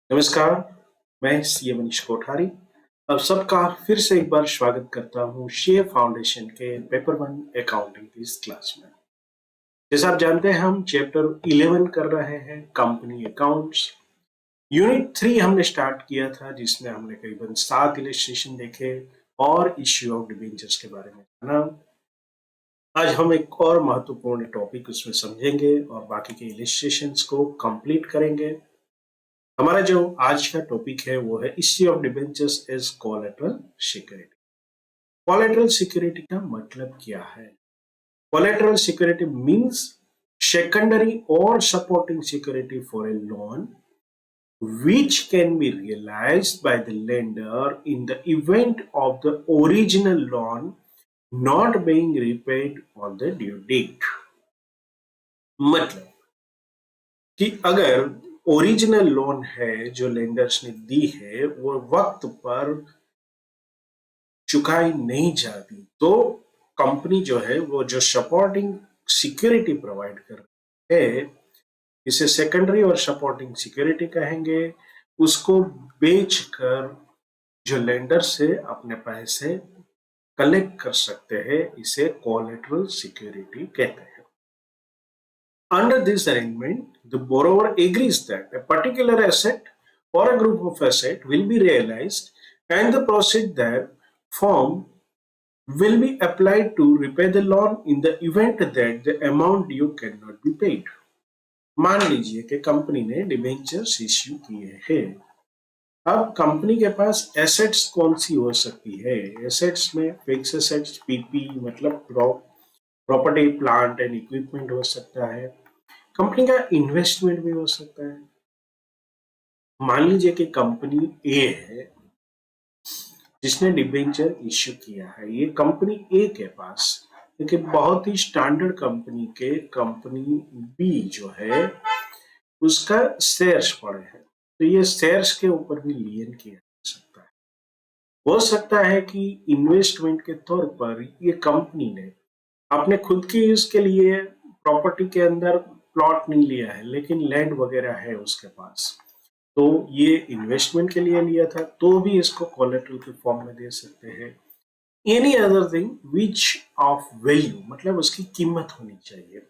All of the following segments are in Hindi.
नमस्कार, मैं सीए मनीष कोठारी अब सबका फिर से एक बार स्वागत करता हूँ शेयर फाउंडेशन के पेपर वन अकाउंटिंग की इस क्लास में। जैसा आप जानते हैं हम चैप्टर 11 कर रहे हैं कंपनी अकाउंट्स। यूनिट 3 हमने स्टार्ट किया था जिसमें हमने करीबन 7 इलस्ट्रेशन देखे और इश्यू ऑफ डिबेंचर्स के बारे में जाना। आज हम एक और महत्वपूर्ण टॉपिक उसमें समझेंगे और बाकी के इलस्ट्रेशंस को कंप्लीट करेंगे। हमारा जो आज का टॉपिक है वो है issue of debentures as collateral security. Collateral security का मतलब क्या है? Collateral security means secondary or supporting security for a loan which can be realized by the lender in the event of the original loan not being repaid on the due date। मतलब कि अगर ओरिजिनल लोन है जो लेंडर्स ने दी है वो वक्त पर चुकाई नहीं जाती तो कंपनी जो है वो जो सपोर्टिंग सिक्योरिटी प्रोवाइड कर रही है, इसे सेकेंडरी और सपोर्टिंग सिक्योरिटी कहेंगे, उसको बेचकर जो लेंडर से अपने पैसे कलेक्ट कर सकते हैं, इसे कोलैटरल सिक्योरिटी कहते हैं। Under this arrangement, the borrower agrees that a particular asset or a group of assets will be realized and the proceeds therefrom will be applied to repay the loan in the event that the amount due cannot be paid। मान लीजिए कि कंपनी ने डिबेंचर्स इश्यू किए हैं। अब कंपनी के पास एसेट्स कौन सी हो सकती है? एसेट्स में फिक्स एसेट्स पीपी मतलब प्रॉपर्टी प्लांट एंड इक्विपमेंट हो सकता है, कंपनी का इन्वेस्टमेंट भी हो सकता है। मान लीजिए कि कंपनी ए है जिसने डिबेंचर इश्यू किया है, ये कंपनी ए के पास क्योंकि बहुत ही स्टैंडर्ड कंपनी के कंपनी बी जो है उसका शेयर्स पड़े हैं, तो ये शेयर्स के ऊपर भी लियन किया जा सकता है। हो सकता है कि इन्वेस्टमेंट के तौर पर ये कंपनी ने अपने खुद की यूज के लिए प्रॉपर्टी के अंदर प्लॉट नहीं लिया है लेकिन लैंड वगैरह है उसके पास, तो ये इन्वेस्टमेंट के लिए लिया था तो भी इसको कोलेटरल के फॉर्म में दे सकते हैं। Any other thing which of value मतलब उसकी कीमत होनी चाहिए।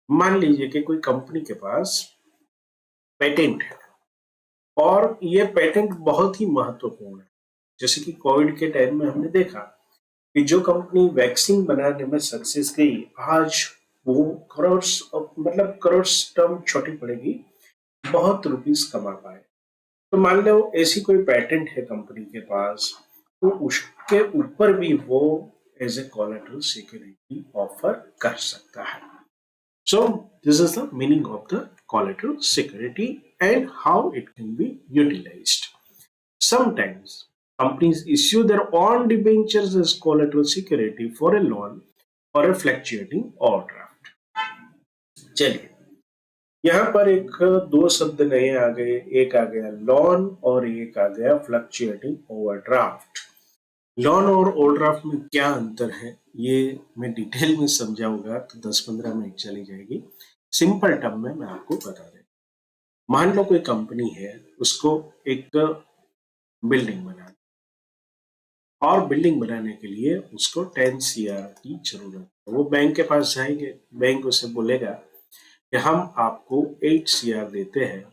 मान लीजिए कि कोई कंपनी के पास पेटेंट है और ये पेटेंट बहुत ही महत्वपूर्ण है। जैसे कि कोविड के टाइम में हमने देखा कि जो कंपनी वैक्सीन बनाने में सक्सेस गई, आज वो मतलब करोड़ टर्म छोटी पड़ेगी, बहुत रुपीस कमा पाए। तो मान लो ऐसी कोई पेटेंट है कंपनी के पास, तो उसके ऊपर भी वो as a collateral security offer कर सकता है। So this is the meaning of the collateral security and how it can be utilized. Sometimes companies issue their own debentures as collateral security for a loan or a fluctuating overdraft। चलिए यहाँ पर एक दो शब्द नए आ गए, एक आ गया लोन और एक आ गया फ्लक्चुएटिंग ओवरड्राफ्ट। लोन और ओवरड्राफ्ट में क्या अंतर है ये मैं डिटेल में समझाऊंगा तो 10-15 मिनट चली जाएगी। सिंपल टर्म में मैं आपको बता दें। मान लो कोई कंपनी है, उसको एक बिल्डिंग बनानी और बिल्डिंग बनाने के लिए उसको 10 CR की जरूरत है। वो बैंक के पास जाएंगे, बैंक उसे बोलेगा कि हम आपको 8 CR देते हैं,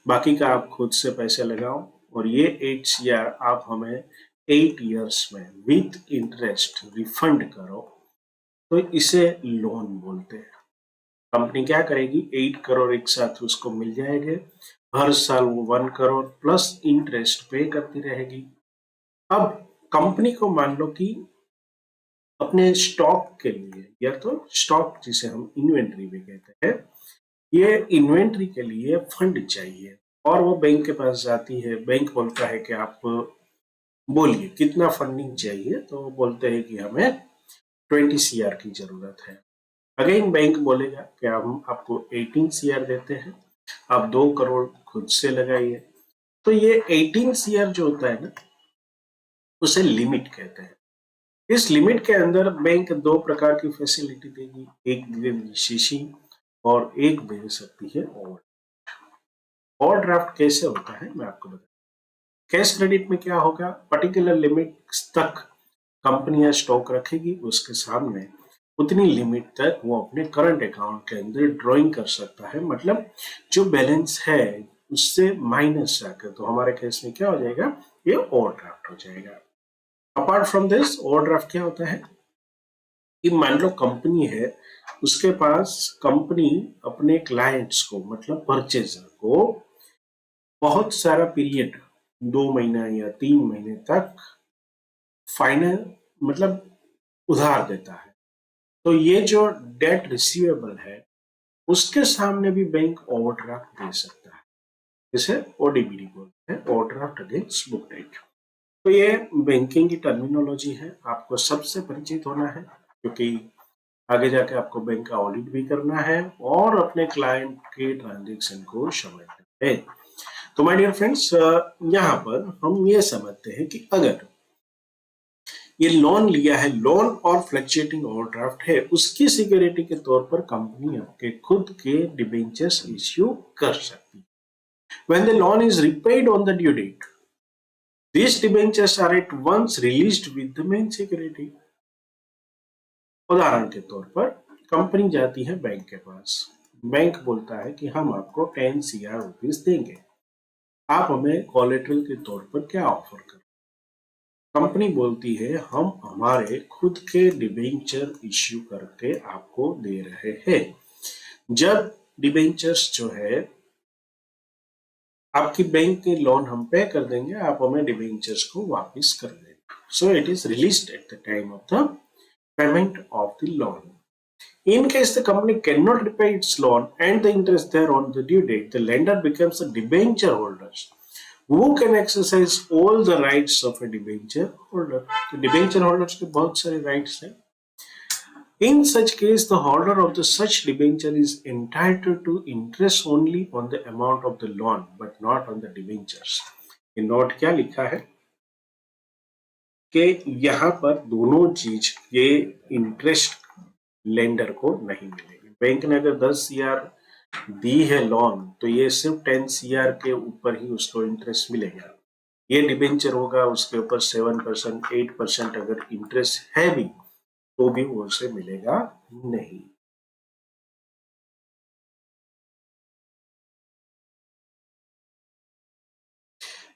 बाकी का आप खुद से पैसे लगाओ और ये 8 CR आप हमें 8 इयर्स में विथ इंटरेस्ट रिफंड करो, तो इसे लोन बोलते हैं। कंपनी क्या करेगी, 8 करोड़ एक साथ उसको मिल जाएंगे, हर साल वो 1 करोड़ प्लस इंटरेस्ट पे करती रहेगी। अब कंपनी को मान लो कि अपने स्टॉक के लिए, या तो स्टॉक जिसे हम इन्वेंट्री भी कहते हैं, ये इन्वेंट्री के लिए फंड चाहिए और वो बैंक के पास जाती है। बैंक बोलता है कि आप बोलिए कितना फंडिंग चाहिए, तो वो बोलते हैं कि हमें 20 CR की जरूरत है। अगेन बैंक बोलेगा कि हम आपको 18 CR देते हैं, आप 2 करोड़ खुद से लगाइए। तो ये 18 CR जो होता है ना, उसे लिमिट कहते हैं। इस लिमिट के अंदर बैंक दो प्रकार की फैसिलिटी देगी, एक देगी सीसी और एक दे सकती है ओवर। ओवरड्राफ्ट कैसे होता है मैं आपको बता, कैश क्रेडिट में क्या होगा, पर्टिकुलर लिमिट तक कंपनियां स्टॉक रखेगी, उसके सामने उतनी लिमिट तक वो अपने करंट अकाउंट के अंदर ड्रॉइंग कर सकता है, मतलब जो बैलेंस है उससे माइनस जाकर, तो हमारे केस में क्या हो जाएगा, ये ओवरड्राफ्ट हो जाएगा। अपार्ट फ्रॉम दिस ओवरड्राफ्ट क्या होता है कि मान लो कंपनी है, उसके पास कंपनी अपने क्लाइंट्स को मतलब परचेजर को बहुत सारा पीरियड 2 महीना या 3 महीने तक फाइनल मतलब उधार देता है, तो ये जो डेट रिसीवेबल है उसके सामने भी बैंक ओवरड्राफ्ट दे सकता है, इसे ओडीबीडी बोलते हैं, ओवरड्राफ्ट अगेंस्ट बुक डेट। तो ये बैंकिंग की टर्मिनोलॉजी है, आपको सबसे परिचित होना है, क्योंकि आगे जाके आपको बैंक का ऑडिट भी करना है और अपने क्लाइंट के ट्रांजेक्शन को समझना है। तो माय डियर फ्रेंड्स, यहाँ पर हम ये समझते हैं कि अगर ये लोन लिया है, लोन और फ्लक्चुएटिंग ओवरड्राफ्ट है, उसकी सिक्योरिटी के तौर पर कंपनी आपके खुद के डिबेंचर्स इश्यू कर सकती है। When the loan is repaid on the due date, these debentures are at once released with the main security. उदाहरण के तौर पर कंपनी जाती है बैंक के पास, बैंक बोलता है कि हम आपको 10 CR रुपीज देंगे, आप हमें कोलेटरल के तौर पर क्या ऑफर कर, कंपनी बोलती है हम हमारे खुद के डिबेंचर इश्यू करके आपको दे रहे हैं। जब डिबेंचर्स जो है आपकी बैंक के लोन हम पे कर देंगे, आप हमें डिबेंचर्स को वापस कर देंगे। So it is released at the time of the payment of the loan. In case the company cannot repay its loan and the interest there on the due date, the lender becomes a debenture holder who can exercise all the rights of a debenture holder. तो debenture holders के बहुत सारे rights हैं। In such case, the holder of the such debenture is entitled to interest only on the amount of the loan, but not on the debentures. ये नोट क्या लिखा है कि यहाँ पर दोनों चीज ये इंटरेस्ट लेंडर को नहीं मिलेगी। बैंक ने अगर 10 CR दी है लोन, तो ये सिर्फ 10 CR के ऊपर ही उसको इंटरेस्ट मिलेगा। ये डिबेंचर होगा, उसके ऊपर 7%, 8% अगर इंटरेस्ट है भी, तो भी वो उसे मिलेगा नहीं।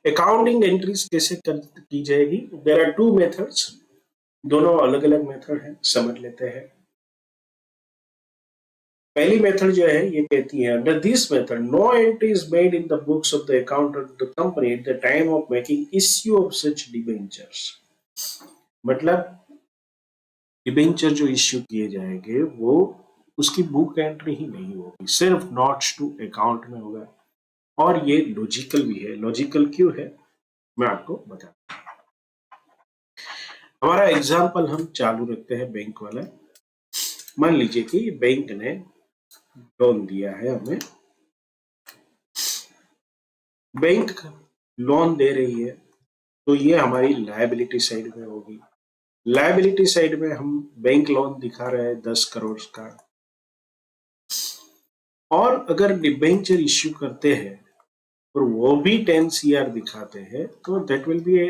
अकाउंटिंग एंट्रीज कैसे की जाएगी? देयर आर 2 मेथड्स, दोनों अलग अलग मेथड है, समझ लेते हैं। पहली मेथड जो है ये कहती है, under this method no entry is made in the books of the account of the company at the time of making issue of such debentures. मतलब डिबेंचर जो इश्यू किए जाएंगे वो उसकी बुक एंट्री ही नहीं होगी, सिर्फ नोट्स टू अकाउंट में होगा। और ये लॉजिकल भी है। लॉजिकल क्यों है मैं आपको बता, हमारा एग्जाम्पल हम चालू रखते हैं बैंक वाला। मान लीजिए कि बैंक ने लोन दिया है हमें, बैंक लोन दे रही है, तो ये हमारी लायबिलिटी साइड में होगी। लायबिलिटी साइड में हम बैंक लोन दिखा रहे हैं 10 करोड़ का, और अगर डिबेंचर इश्यू करते हैं और वो भी 10 CR दिखाते हैं, तो that will B A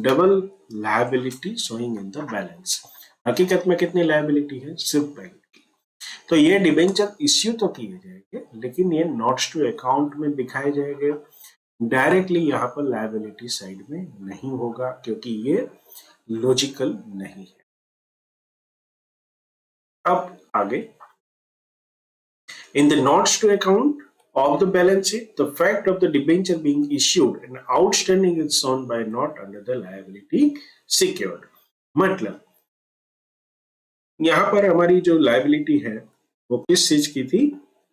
double liability showing in the balance. हकीकत में कितनी लायबिलिटी है? सिर्फ बैंक की। तो ये डिबेंचर इश्यू तो किए जाएंगे, लेकिन ये नोट्स टू अकाउंट में दिखाए जाएंगे, डायरेक्टली यहाँ पर लायबिलिटी साइड में नहीं होगा, क्योंकि ये लॉजिकल नहीं है। अब आगे, in the notes to account of the balance sheet, the fact of the debenture being issued and outstanding is shown by note under the liability secured। मतलब यहाँ पर हमारी जो लायबिलिटी है वो किस चीज की थी?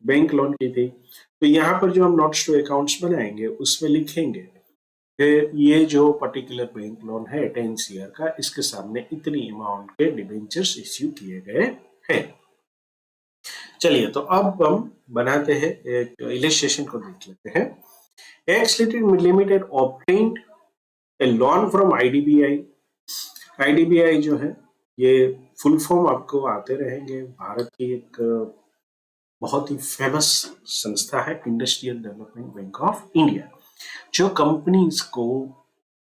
बैंक लोन की थी। तो यहाँ पर जो हम नोट्स टू अकाउंट्स बनाएंगे उसमें लिखेंगे कि ये जो पर्टिकुलर बैंक लोन है 10 CR का, इसके सामने इतनी अमाउंट के डिबेंचर्स इश्यू किए गए हैं। चलिए, तो अब हम बनाते हैं एक इलस्ट्रेशन को देख लेते हैं। X limited obtained A loan from IDBI. IDBI जो है ये फुल फॉर्म आपको आते रहेंगे, भारत की एक बहुत ही फेमस संस्था है industrial development bank of India, जो कंपनीज को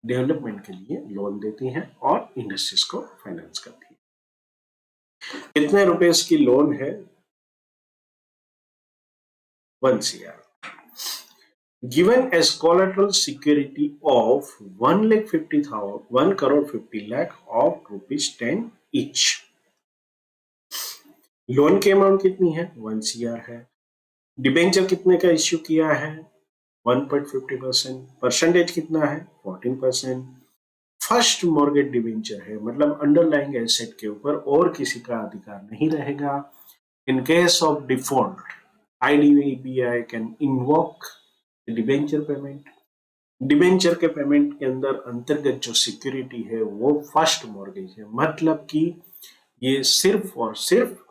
डेवलपमेंट के लिए लोन देती हैं और इंडस्ट्रीज को फाइनेंस करती है। कितने रुपए की लोन है? 1 CR given as collateral security of 1,50,000 1 crore 50 lakh of rupees 10 each। Loan की अमाउंट कितनी है? 1 CR है। डिबेंचर कितने का इश्यू किया है? 1.50%। परसेंटेज कितना है? 14%। फर्स्ट मॉर्गेज डिबेंचर है, मतलब अंडरलाइंग एसेट के ऊपर और किसी का अधिकार नहीं रहेगा। इन case of default IDBI can invoke debenture payment. Debenture के पेमेंट के अंदर अंतर्गत जो सिक्योरिटी है वो फर्स्ट मॉर्गेज है, मतलब कि ये सिर्फ और सिर्फ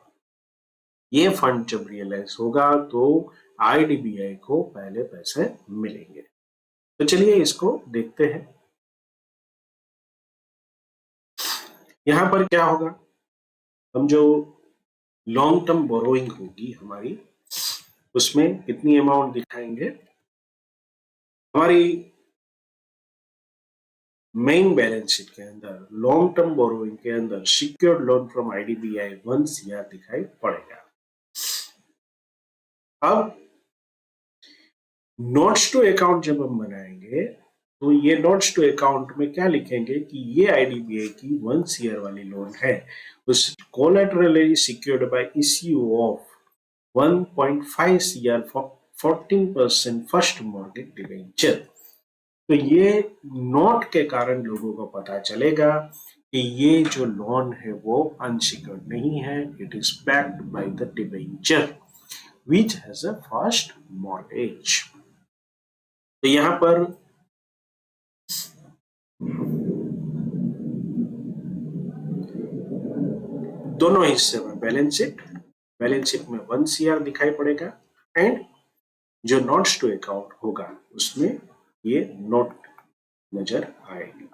ये फंड जब रियलाइज होगा तो IDBI को पहले पैसे मिलेंगे। तो चलिए इसको देखते हैं। यहां पर क्या होगा, हम जो लॉन्ग टर्म बोरोइंग होगी हमारी, उसमें कितनी अमाउंट दिखाएंगे? हमारी मेन बैलेंस शीट के अंदर लॉन्ग टर्म बोरोइंग के अंदर secured loan from IDBI 1 CR दिखाई पड़ेगा। अब नोट्स टू अकाउंट जब हम बनाएंगे तो ये नोट्स टू अकाउंट में क्या लिखेंगे कि ये IDBI की 1 CR वाली लोन है, उस collaterally secured by issue of 1.5 CR for 14% first mortgage debenture. तो ये नोट के कारण लोगों को पता चलेगा कि ये जो लोन है वो अनसिक्योर्ड नहीं है, it is backed by the debenture which has a first mortgage. तो यहां पर दोनों हिस्से में बैलेंस शीट में 1 CR दिखाई पड़ेगा एंड जो नोट्स टू अकाउंट होगा उसमें ये नोट नजर आएगी।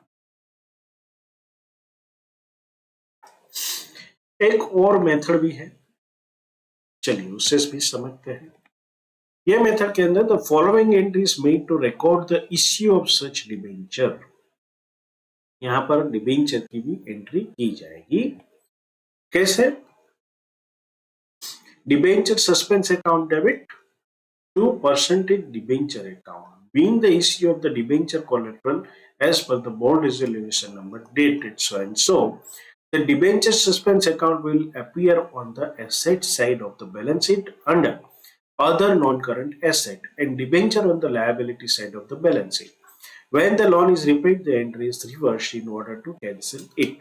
एक और मेथड भी है, चलिए उससे भी समझते हैं। ये मेथड के अंदर the following entries made to record the issue of such debenture, यहां पर डिबेंचर की भी एंट्री की जाएगी। कैसे? Debenture suspense account debit to percentage debenture account being the issue of the debenture collateral as per the board resolution number dated so and so. The debenture suspense account will appear on the asset side of the balance sheet under other non-current asset and debenture on the liability side of the balance sheet. When the loan is repaid, the entry is reversed in order to cancel it.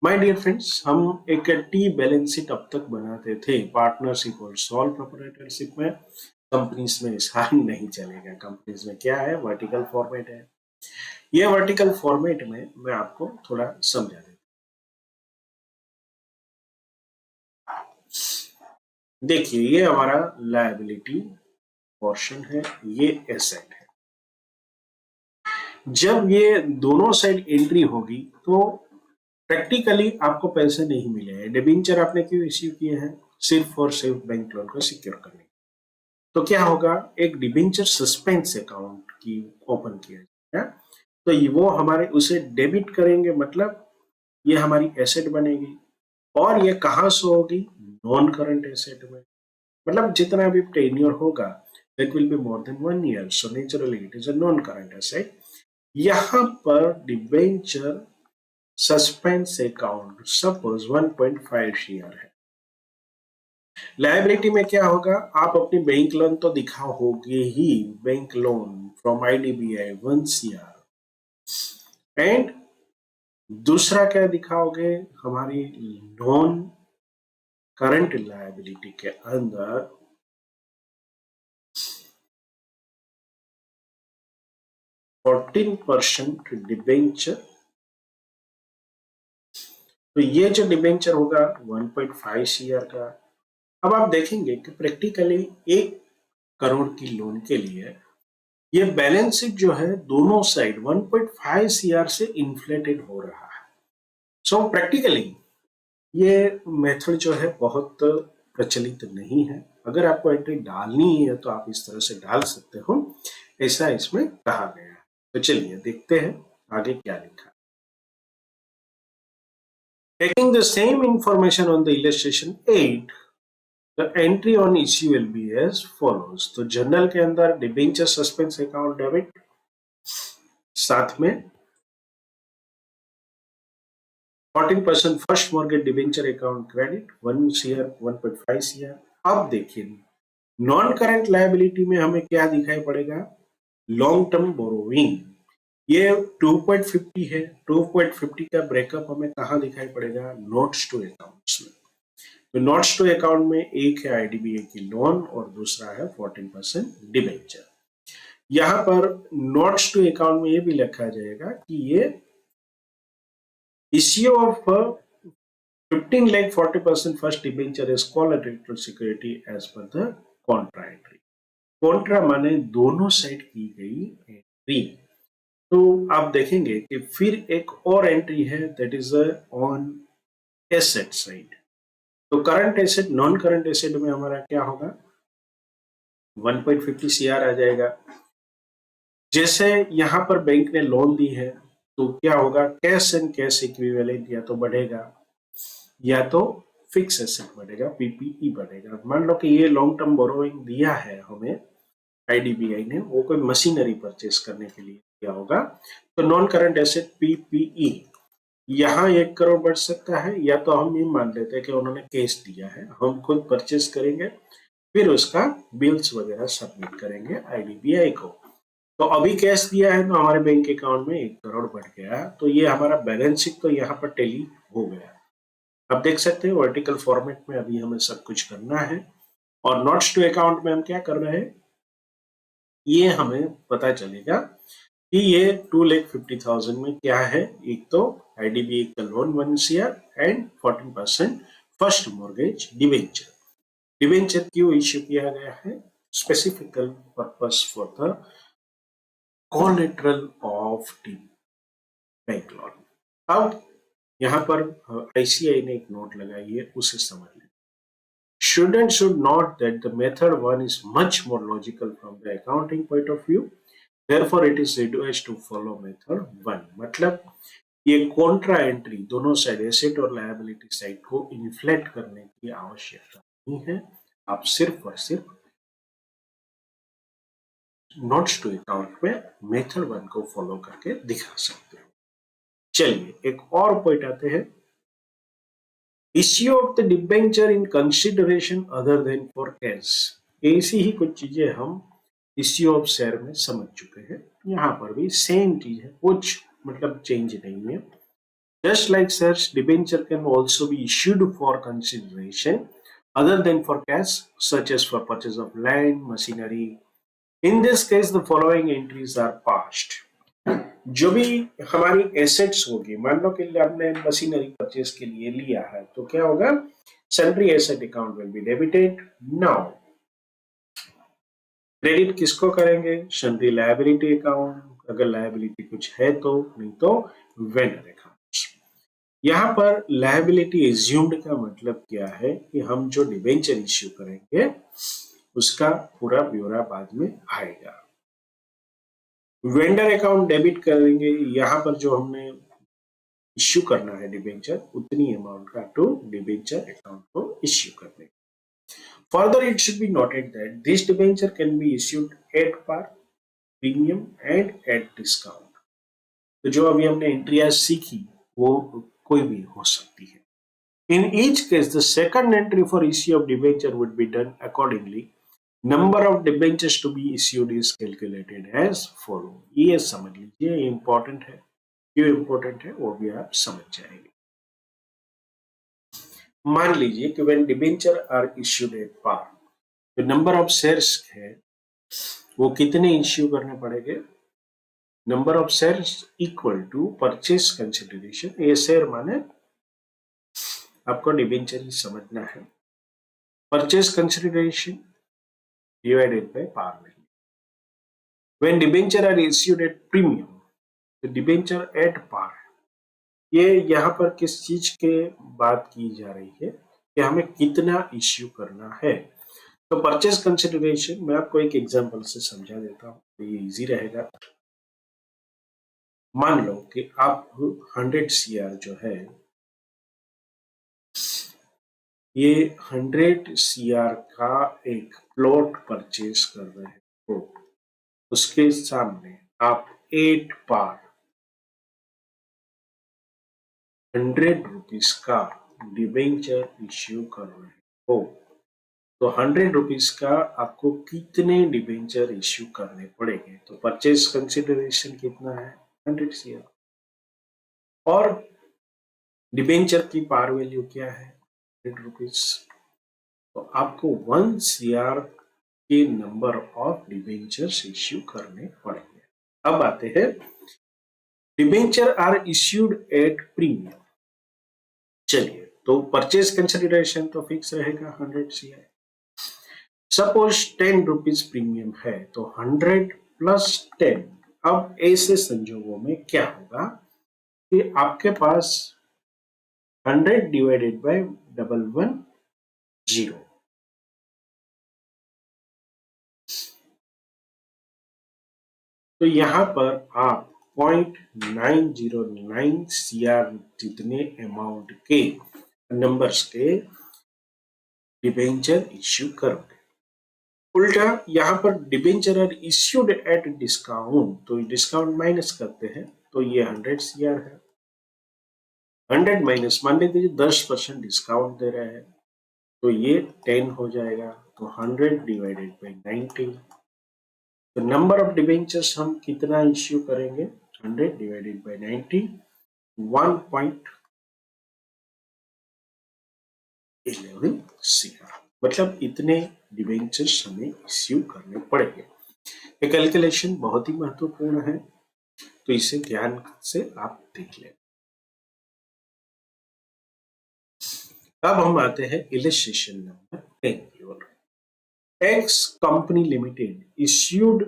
My dear friends, हम एक टी बैलेंस शीट अब तक बनाते थे पार्टनरशिप और सोल प्रोप्राइटरशिप में। कंपनीज में ऐसा नहीं चलेगा। कंपनीज में क्या है? वर्टिकल फॉर्मेट है। ये वर्टिकल फॉर्मेट में मैं आपको थोड़ा समझा देता हूं। देखिए, ये हमारा लायबिलिटी पोर्शन है, ये एसेट है। जब ये दोनों साइड एंट्री होगी तो प्रैक्टिकली आपको पैसे नहीं मिले। डिबेंचर आपने क्यों इश्यू किए हैं? सिर्फ और सिर्फ बैंक लोन को सिक्योर करने। तो क्या होगा? एक डिबेंचर सस्पेंस अकाउंट की ओपन किया जाएगा, तो वो हमारे उसे डेबिट करेंगे, मतलब ये हमारी एसेट बनेगी। और ये कहाँ से होगी? नॉन करंट एसेट में, मतलब जितना भी टेन्योर होगा that will be more than 1 year, so naturally it is a non current asset. यहाँ पर debenture suspense account suppose 1.5 CR है। लायबिलिटी में क्या होगा? आप अपनी बैंक लोन तो दिखाओगे ही, bank loan from IDBI 1 CR and दूसरा क्या दिखाओगे? हमारी नॉन करंट लायबिलिटी के अंदर 14% डिबेंचर। तो ये जो डिबेंचर होगा 1.5 CR का। अब आप देखेंगे कि प्रैक्टिकली 1 करोड़ की लोन के लिए ये बैलेंस शीट जो है दोनों साइड 1.5 CR से इन्फ्लेटेड हो रहा है। प्रैक्टिकली ये मेथड जो है बहुत प्रचलित नहीं है। अगर आपको एंट्री डालनी है तो आप इस तरह से डाल सकते हो, ऐसा इसमें कहा गया है। तो चलिए देखते हैं आगे क्या लिखा। Taking the same information on the illustration 8, the entry on issue will be as follows. तो जर्नल के अंदर डिबेंचर सस्पेंस अकाउंट डेबिट, साथ में 14% first mortgage debenture account credit 1 CR 1.5 CR। अब देखिए नॉन करंट लायबिलिटी में हमें क्या दिखाई पड़ेगा, लॉन्ग टर्म बोरोइंग, ये 2.50 है। 2.50 का ब्रेकअप हमें कहाँ दिखाई पड़ेगा, नोट्स टू अकाउंट्स में। तो नोट्स टू अकाउंट में एक है आईडीबीआई की लोन और दूसरा है 14% डिबेंचर। यहां पर नोट्स टू अकाउंट में ये भी लिखा जाएगा कि ये issue of 15 lakh 40% first debenture is collateral security as per the contra entry. Contra माने दोनों साइड की गई एंट्री। तो आप देखेंगे कि फिर एक और एंट्री है that is on asset side. तो current asset non current asset में हमारा क्या होगा, 1.50 CR आ जाएगा। जैसे यहां पर बैंक ने लोन दी है तो क्या होगा, कैश एंड कैश इक्विवेलेंट या तो बढ़ेगा या तो फिक्स एसेट बढ़ेगा, पीपीई बढ़ेगा। मान लो कि ये लॉन्ग टर्म बोरोइंग दिया है हमें आईडीबीआई ने, वो कोई मशीनरी परचेस करने के लिए दिया होगा, तो नॉन करंट एसेट पीपीई यहाँ 1 करोड़ बढ़ सकता है, या तो हम ये मान लेते हैं कि उन्होंने कैश दिया है, हम खुद परचेस करेंगे, फिर उसका बिल्स वगैरह सबमिट करेंगे आईडीबीआई को। तो अभी कैश दिया है तो हमारे बैंक अकाउंट में 1 करोड़ बढ़ गया, तो ये हमारा बैलेंस शीट तो यहाँ पर टेली हो गया। अब देख सकते हैं वर्टिकल फॉर्मेट में अभी हमें सब कुछ करना है। और नोट्स टू अकाउंट में हम क्या कर रहे हैं, ये हमें पता चलेगा कि ये 2,50,000 में क्या है, एक तो आईडीबीआई का loan 1 CR and 14% first mortgage debenture. Debenture क्यों इश्यू किया गया है, specifically purpose for the collateral of the bank loan. अब यहाँ पर आईसीआई ने एक नोट लगाई है, उसे समझ लें। Should and should not that the method 1 is much more logical from the accounting point of view, therefore it is advised to follow method 1। मतलब ये कॉन्ट्रा एंट्री दोनों साइड एसेट और लायबिलिटी साइड को इन्फ्लेक्ट करने की आवश्यकता नहीं है, आप सिर्फ और सिर्फ नोट्स टू अकाउंट में मेथड 1 को फॉलो करके दिखा सकते हो। चलिए एक और पॉइंट आते हैं, issue of the debenture in consideration other than for cash. ऐसी ही कुछ चीजें हम इश्यू ऑफ शेयर में समझ चुके हैं, यहाँ पर भी सेम चीज है, कुछ मतलब चेंज नहीं है। Just like shares, debenture can also be issued for consideration other than for cash, such as for purchase of land machinery. In this case the following entries are passed. जो भी हमारी एसेट्स होगी, मान लो कि हमने मशीनरी परचेस के लिए लिया है, तो क्या होगा, sundry asset account will be debited. Now credit किसको करेंगे, सन्ड्री लायबिलिटी अकाउंट, अगर लायबिलिटी कुछ है तो, नहीं तो वेंडर अकाउंट्स। यहाँ पर लायबिलिटी एज्यूम्ड का मतलब क्या है कि हम जो डिबेंचर इश्यू करेंगे उसका पूरा ब्यौरा बाद में आएगा। वेंडर अकाउंट डेबिट करेंगे, यहाँ पर जो हमने इश्यू करना है डिबेंचर, उतनी अमाउंट का टू डिबेंचर अकाउंट को इश्यू करने। Further it should be noted that this debenture can be issued at par, premium and at discount. तो जो अभी हमने एंट्रियां सीखी वो कोई भी हो सकती है। In each case, the second entry for issue of debenture would be done accordingly. Number of debentures to be issued is calculated as follow। ये समझ लीजिए, ये इंपॉर्टेंट है, क्यों इंपॉर्टेंट है वो भी आप समझ जाएंगे। मान लीजिए कि when debenture are issued at par, तो नंबर ऑफ शेयर्स है वो कितने इश्यू करने पड़ेंगे, number of shares equal to purchase consideration. ये शेयर माने आपको डिबेंचर ही समझना है, purchase consideration divided by par value। When debenture are issued at premium, the debenture at par, ये यहाँ पर किस चीज के बात की जा रही है कि हमें कितना इश्यू करना है। तो परचेज कंसिडरेशन मैं आपको एक एग्जांपल से समझा देता हूँ, तो ये इजी रहेगा। मान लो कि आप 100 सीआर जो है, ये 100 सीआर का एक प्लॉट परचेज कर रहे हो, उसके सामने आप 8 बार 100 रुपीज का डिबेंचर इश्यू कर रहे हो, तो 100 रुपीज का आपको कितने डिबेंचर इश्यू करने पड़ेंगे? तो परचेज कंसिडरेशन कितना है? 100 सीआर। और डिबेंचर की पार वैल्यू क्या है? 100 रुपीज। तो आपको 1 सीआर के नंबर ऑफ डिबेंचर्स इश्यू करने पड़ेंगे। अब आते हैं, debenture are issued at premium. चलिए, तो परचेज कंसिडरेशन तो फिक्स रहेगा 100 सीआर। सपोज 10 रुपीज प्रीमियम है, तो 100 प्लस 10। अब ऐसे संजोगों में क्या होगा कि आपके पास 100 डिवाइडेड बाय 110, तो यहां पर आप 0.909 सीआर जितने अमाउंट के नंबर्स के डिबेंचर इश्यू करोगे। उल्टा यहाँ पर debenture are issued at discount, तो डिस्काउंट माइनस करते हैं, तो ये 100 सीआर है। 100 माइनस, मान लीजिए 10% डिस्काउंट दे रहे हैं, तो ये 10 हो जाएगा। तो 100 डिवाइडेड बाई 90, तो नंबर ऑफ डिबेंचर्स हम कितना इश्यू करेंगे? 100 डिवाइडेड बाई 90, 1.11 सीआर, मतलब इतने डिबेंचर्स हमें इश्यू करने पड़ेंगे। ये कैलकुलेशन बहुत ही महत्वपूर्ण है, तो इसे ध्यान से आप देख लें। अब हम आते हैं इलस्ट्रेशन नंबर 10 की ओर। X company limited issued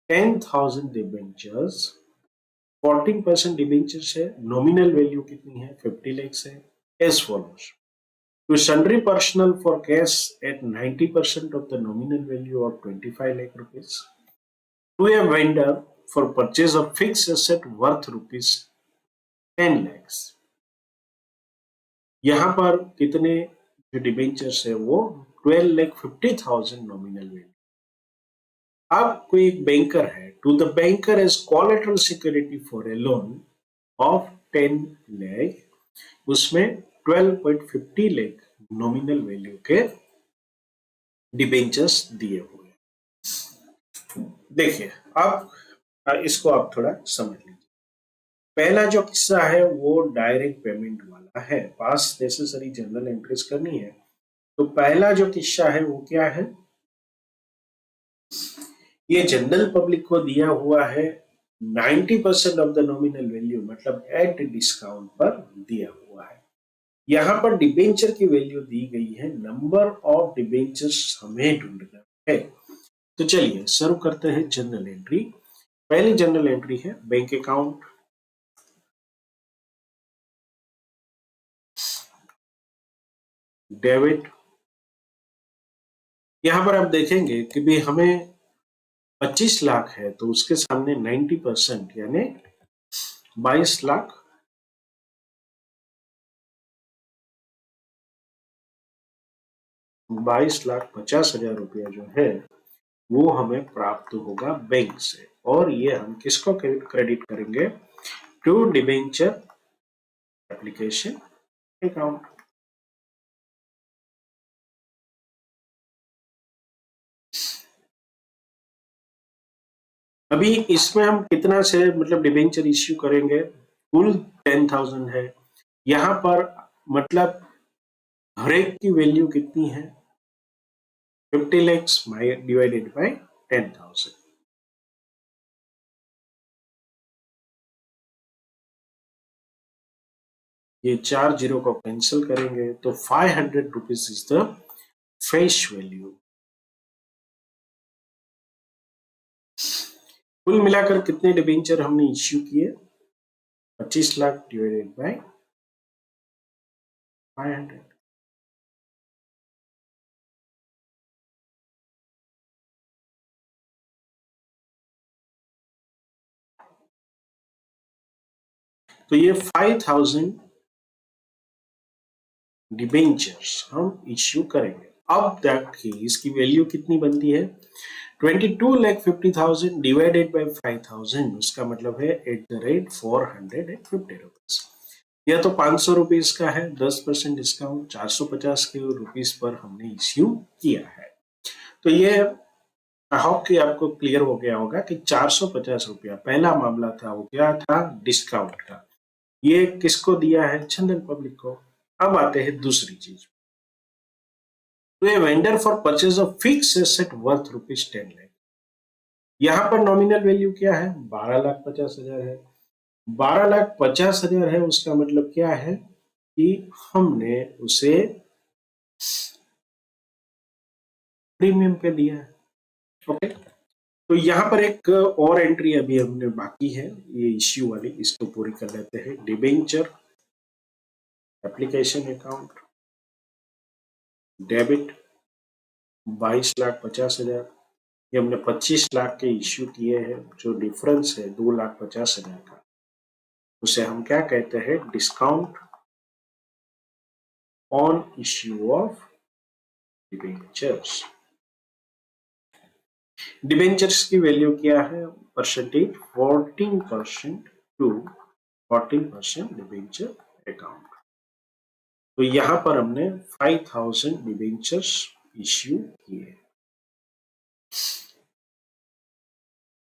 10,000 debentures, 14% debentures है, नॉमिनल वैल्यू कितनी है? 50 lakhs है। As follows, to sundry personnel for cash at 90% of the nominal value of 25 lakh rupees, to a vendor for purchase of fixed asset worth rupees 10 lakhs। यहाँ पर कितने जो डिबेंचर्स है वो 12,50,000 नॉमिनल वैल्यू। अब कोई एक बैंकर है, to the banker as collateral security for a loan of 10 lakh, उसमें 12.50 लाख नॉमिनल वैल्यू के डिबेंचर्स दिए हुए। देखिए, अब इसको आप थोड़ा समझ लीजिए। पहला जो किस्सा है वो डायरेक्ट पेमेंट वाला है, पास नेसेसरी जनरल एंट्रीज करनी है। तो पहला जो किस्सा है वो क्या है? ये जनरल पब्लिक को दिया हुआ है 90% ऑफ द नॉमिनल वैल्यू, मतलब एट डिस्काउंट पर दिया हुआ है। यहां पर डिबेंचर की वैल्यू दी गई है, नंबर ऑफ डिबेंचर्स हमें ढूंढना है। तो चलिए शुरू करते हैं जनरल एंट्री। पहली जनरल एंट्री है बैंक अकाउंट, डेबिट। यहां पर आप देखेंगे कि भी हमें 25 लाख है, तो उसके सामने 90% यानी 22 लाख 22,50,000 रुपया जो है वो हमें प्राप्त होगा बैंक से, और ये हम किसको क्रेडिट करेंगे? To debenture application account. अभी इसमें हम कितना से मतलब डिबेंचर इश्यू करेंगे? कुल 10,000 है। यहां पर मतलब हर एक की वैल्यू कितनी है? 50 lakhs डिवाइडेड बाय 10,000। ये 4 जीरो को कैंसिल करेंगे तो 500 rupees is the face value. कुल मिलाकर कितने डिबेंचर हमने इश्यू किए? 25 लाख डिवाइडेड बाय 500। तो ये 5000 डिबेंचर्स हम इश्यू करेंगे। अब देखिए इसकी वैल्यू कितनी बनती है, 22,50,000 डिवाइडेड बाय 5000, उसका मतलब है @450 यह तो 500 रुपीज का है, 10% डिस्काउंट 450 के रुपीज पर हमने इश्यू किया है। तो ये आई होप कि आपको क्लियर हो गया होगा कि 450 रुपया पहला मामला था, वो क्या था, डिस्काउंट का। ये किसको दिया है, जनरल पब्लिक को। अब आते हैं दूसरी चीज, तो ये vendor for purchase of fix asset worth ₹10 lakh, यहाँ पर नॉमिनल वैल्यू क्या है, 12,50,000 है। 12,50,000 है, उसका मतलब क्या है कि हमने उसे प्रीमियम पे दिया है। ओके, तो यहाँ पर एक और एंट्री अभी हमने बाकी है, ये इश्यू वाली, इसको पूरी कर लेते हैं। डिबेंचर एप्लीकेशन अकाउंट डेबिट 22,50,000, ये हमने 25 लाख के इश्यू किए हैं, जो डिफरेंस है 2,50,000 का, उसे हम क्या कहते हैं, discount on issue of debentures. Debentures की वैल्यू क्या है, परसेंटेज 14% टू 14% डिबेंचर अकाउंट। तो यहां पर हमने 5000 डिबेंचर्स इश्यू किए।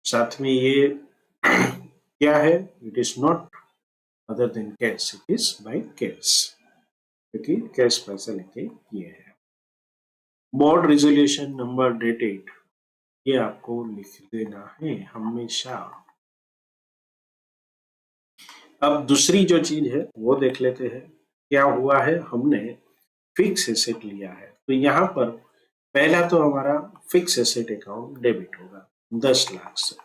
साथ में ये क्या है, it is not other than cash, it is by cash, क्योंकि कैश पैसा लेके किए हैं। बोर्ड रिजोल्यूशन नंबर डेटेड, ये आपको लिख देना है हमेशा। अब दूसरी जो चीज है वो देख लेते हैं, क्या हुआ है, हमने फिक्स एसेट लिया है, तो यहाँ पर पहला तो हमारा फिक्स एसेट अकाउंट डेबिट होगा 10 लाख से,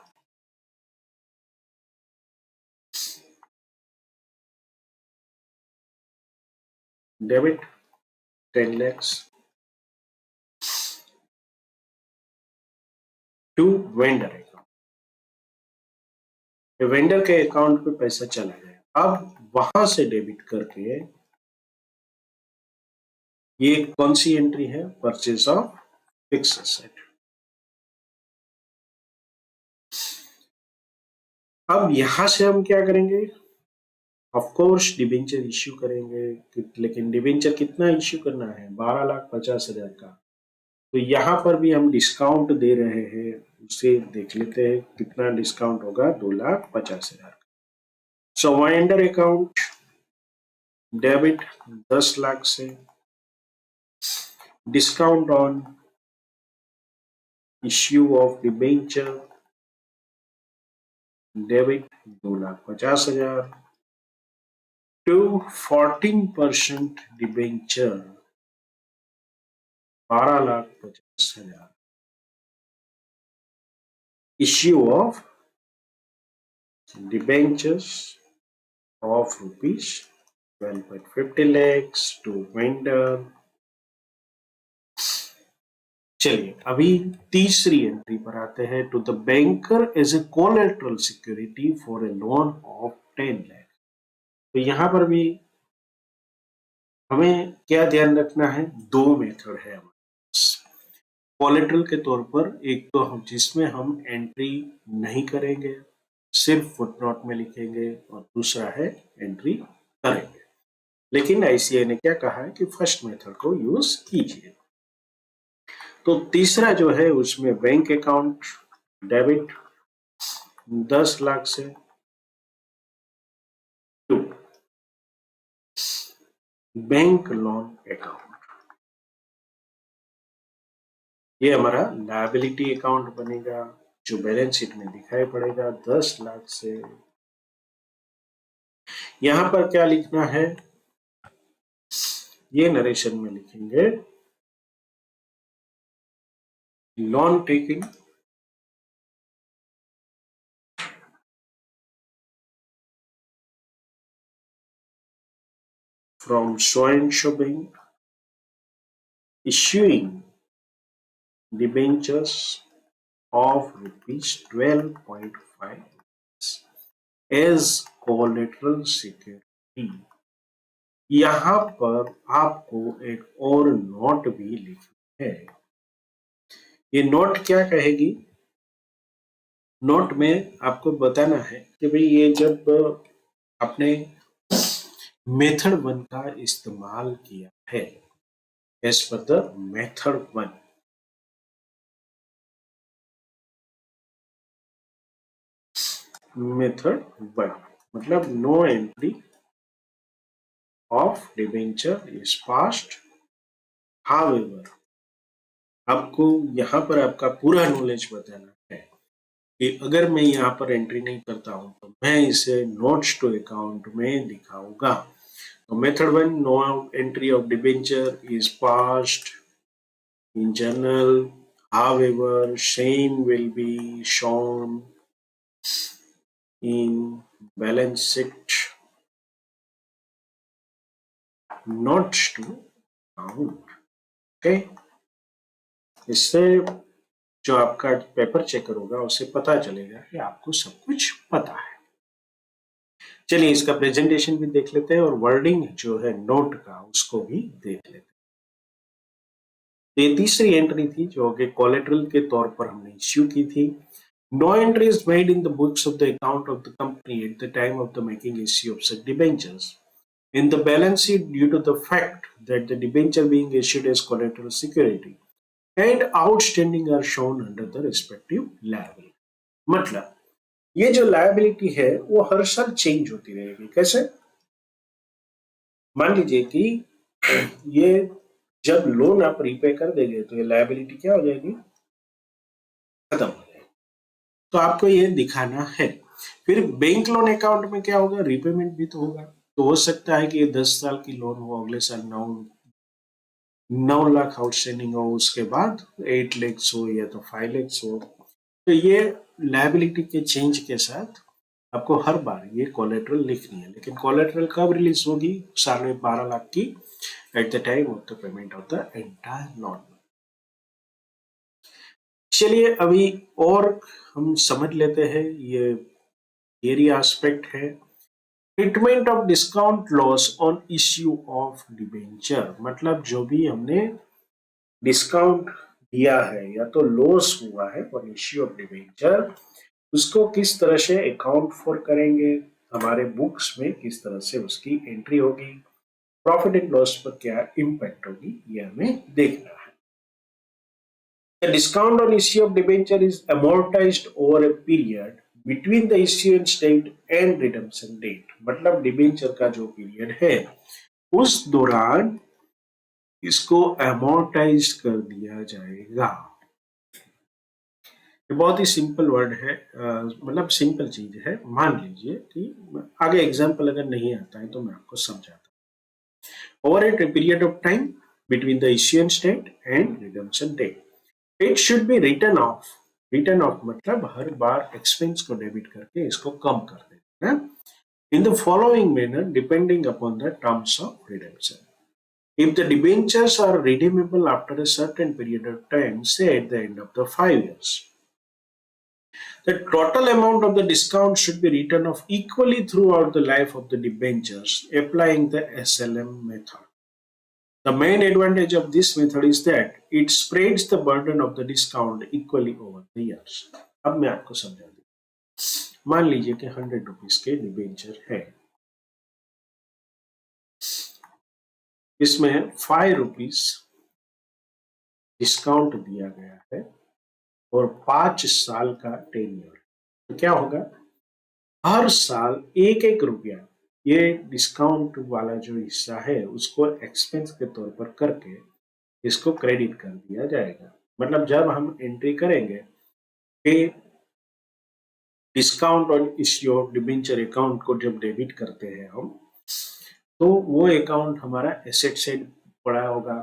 debit 10 lakhs to vendor account. Vendor के अकाउंट पे पैसा चला गया, अब वहां से डेबिट करके ये कौन सी एंट्री है, परचेज ऑफ फिक्स एसेट। अब यहां से हम क्या करेंगे, ऑफ कोर्स डिबेंचर इश्यू करेंगे, लेकिन डिबेंचर कितना इश्यू करना है, 12,50,000 का। तो यहां पर भी हम डिस्काउंट दे रहे हैं, उसे देख लेते हैं कितना डिस्काउंट होगा, 2,50,000। So vendor account debit 10 lakh से, discount on issue of debenture debit 2,50,000 to 14% debenture 12,50,000 issue of debentures of rupees 12.50 lakhs to vendor। चलिए अभी तीसरी एंट्री पर आते हैं, to the banker as a collateral security for a loan of 10 lakh. तो यहां पर भी हमें क्या ध्यान रखना है, दो मेथड है हमारे पास कोलेटरल के तौर पर। एक तो हम जिसमें हम एंट्री नहीं करेंगे, सिर्फ फुटनोट में लिखेंगे, और दूसरा है एंट्री करेंगे। लेकिन आईसीआई ने क्या कहा है कि फर्स्ट मेथड को यूज कीजिए। तो तीसरा जो है उसमें बैंक अकाउंट डेबिट 10 लाख से टू बैंक लोन अकाउंट, ये हमारा लायबिलिटी अकाउंट बनेगा, जो बैलेंस शीट में दिखाई पड़ेगा 10 लाख से। यहां पर क्या लिखना है, ये नरेशन में लिखेंगे, loan taking from so and so bank issuing debentures of rupees 12.5 as collateral security. यहां पर आपको एक और नोट भी लिखना है। ये नोट क्या कहेगी? नोट में आपको बताना है कि भाई ये जब आपने मेथड 1 का इस्तेमाल किया है, as per the method 1, method 1 मतलब no entry of debenture is passed. However, आपको यहाँ पर आपका पूरा नॉलेज बताना है कि अगर मैं यहाँ पर एंट्री नहीं करता हूं तो मैं इसे नोट्स टू अकाउंट में दिखाऊंगा। तो method 1, no entry of debenture is passed in journal. However, same will be shown in balance sheet notes to account. Okay? इससे जो आपका पेपर चेकर होगा उसे पता चलेगा कि आपको सब कुछ पता है। चलिए इसका प्रेजेंटेशन भी देख लेते हैं और वर्डिंग जो है नोट का उसको भी देख लेते हैं। ये तीसरी एंट्री थी जो कि कोलेटरल के तौर पर हमने इश्यू की थी। No entry is made in the books of the account of the company at the time of the making issue of such debentures. In the balance sheet, due to the fact that the debenture being issued as collateral security and outstanding are shown under the respective liability. मतलब ये जो लायबिलिटी है वो हर साल चेंज होती रहेगी। कैसे? मान लीजिए कि ये जब लोन आप रीपे कर देंगे तो ये लायबिलिटी क्या हो जाएगी? खत्म हो जाएगी। तो आपको ये दिखाना है। फिर बैंक लोन अकाउंट में क्या होगा? रीपेमेंट भी तो होगा। तो हो सकता है कि ये 10 साल की लोन हो, अगले साल 9 लाख आउटस्टैंडिंग हो, उसके बाद 8 लाख हो या तो 5 लाख हो। तो ये लायबिलिटी के चेंज के साथ आपको हर बार ये कोलेटरल लिखनी है। लेकिन कोलेटरल कब रिलीज होगी? साल में 12 लाख की eight the time of the payment of the entire loan. चलिए अभी और हम समझ लेते हैं, ये थियरी एस्पेक्ट है। Treatment of discount loss on issue of debenture, मतलब जो भी हमने डिस्काउंट दिया है या तो लॉस हुआ है ऑन इश्यू ऑफ डिबेंचर, उसको किस तरह से अकाउंट फॉर करेंगे, हमारे बुक्स में किस तरह से उसकी एंट्री होगी, प्रॉफिट एंड लॉस पर क्या इम्पैक्ट होगी, ये हमें देखना है। The discount on issue of debenture is amortized over a period between the issuance date and redemption date। मतलब डिबेंचर का जो पीरियड है उस दौरान इसको amortize कर दिया जाएगा। ये बहुत ही सिंपल वर्ड है, मतलब सिंपल चीज है। मान लीजिए कि आगे एग्जांपल अगर नहीं आता है तो मैं आपको समझाता हूँ। Over a period of time between the issuance date and redemption date it should be written off. Written off मतलब हर बार एक्सपेंस को डेबिट करके इसको कम कर देना है। In the following manner depending upon the terms of redemption. If the debentures are redeemable after a certain period of time, say at the end of the 5 years, the total amount of the discount should be written off equally throughout the life of the debentures, applying the SLM method. The main advantage of this method is that it spreads the burden of the discount equally over the years. अब मैं आपको समझा दूं। मान लीजिए कि 100 रुपीज के डिबेंचर है, इसमें 5 रुपीज डिस्काउंट दिया गया है और 5 साल का टेन्योर। तो क्या होगा? हर साल 1-1 रुपया ये डिस्काउंट वाला जो हिस्सा है उसको एक्सपेंस के तौर पर करके इसको क्रेडिट कर दिया जाएगा। मतलब जब हम एंट्री करेंगे कि discount on issue of debenture account को जब डेबिट करते हैं हम, तो वो अकाउंट हमारा एसेट साइड पड़ा होगा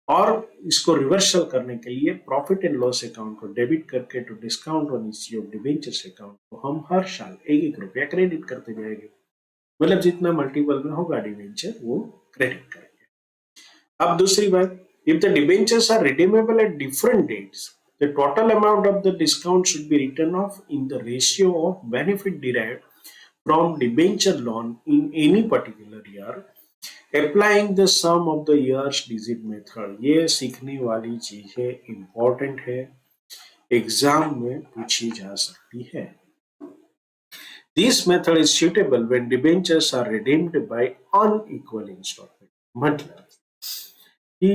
और इसको रिवर्सल करने के लिए प्रॉफिट एंड लॉस अकाउंट को डेबिट करके तो discount on issue of debentures account को हम हर साल 1-1 रुपया क्रेडिट करते जाएंगे। मतलब जितना मल्टीपल में होगा डिबेंचर वो क्रेडिट करेंगे। अब दूसरी बात, if the debentures are redeemable at different dates, the total amount of the discount should be written off in the ratio of benefit derived from debenture loan in any particular year, applying the sum of the years digit method. ये सीखने वाली चीजें important है, एग्जाम में पूछी जा सकती है. This method is suitable when debentures are redeemed by unequal installment. मतलब कि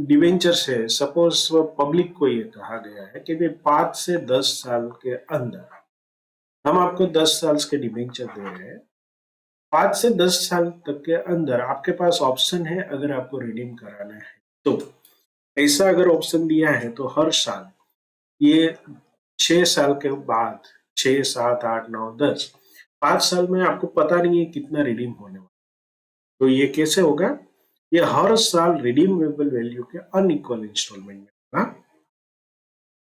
डिवेंचर से सपोज पब्लिक को ये कहा गया है कि 5 से 10 साल के अंदर हम आपको 10 साल के डिवेंचर दे रहे हैं. 5 से 10 साल तक के अंदर आपके पास ऑप्शन है, अगर आपको रिडीम कराना है तो. ऐसा अगर ऑप्शन दिया है तो हर साल ये 6 साल के बाद 6, 7, 8, 9, 10 5 साल में आपको पता नहीं है कितना रिडीम होने वाला. तो ये कैसे होगा? ये हर साल रिडीमेबल वैल्यू के अनइक्वल इंस्टॉलमेंट में होगा.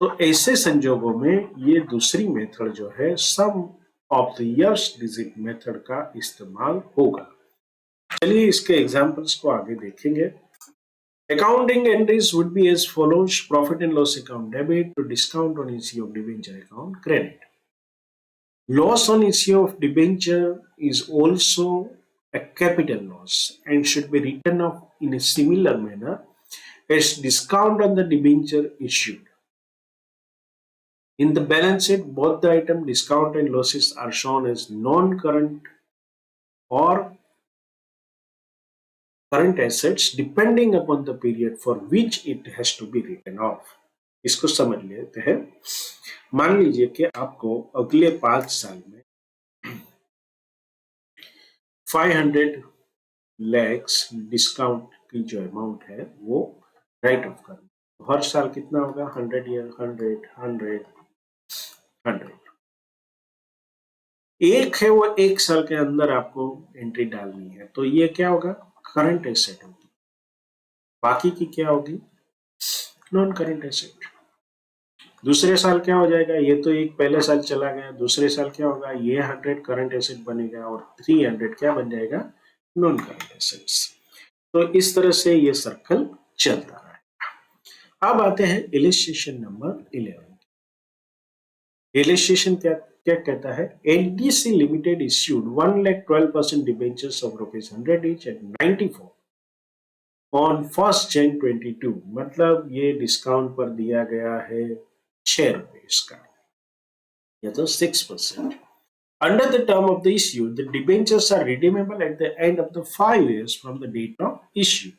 तो ऐसे संजोगों में ये दूसरी मेथड जो है sum of the years digit method का इस्तेमाल होगा. चलिए इसके एग्जांपल्स को आगे देखेंगे. Accounting entries would be as follows: profit and loss account debit to discount on issue of debenture account credit. Loss on issue of debenture is also a capital loss and should be written off in a similar manner as discount on the debenture issued. In the balance sheet, both the item discount and losses are shown as non-current or current assets depending upon the period for which it has to be written off. इसको समझ लेते हैं. मान लीजिए कि आपको अगले 5 साल में 500 lakhs डिस्काउंट की जो अमाउंट है वो राइट ऑफ करना. हर साल कितना होगा? 100 ईयर, 100, 100. एक है वो 1 साल के अंदर आपको एंट्री डालनी है, तो ये क्या होगा? करंट एसेट होगी. बाकी की क्या होगी? Non current asset. दूसरे साल क्या हो जाएगा? ये तो एक पहले साल चला गया. दूसरे साल क्या होगा? ये 100 करंट एसेट बनेगा और 300 क्या बन जाएगा? Non current assets. तो इस तरह से ये सर्कल चलता रहेगा. अब आते हैं इलिस्ट्रेशन नंबर 11. इलिस्ट्रेशन क्या क्या कहता है? NTC limited issued 1,12% debentures of ₹100 each at 94 on 1st Jan 22. मतलब ये डिस्काउंट पर दिया गया है 6 रुपए इसका, या तो 6%. Under the term of the issue, the debentures are redeemable at the end of the 5 years from the date of issue.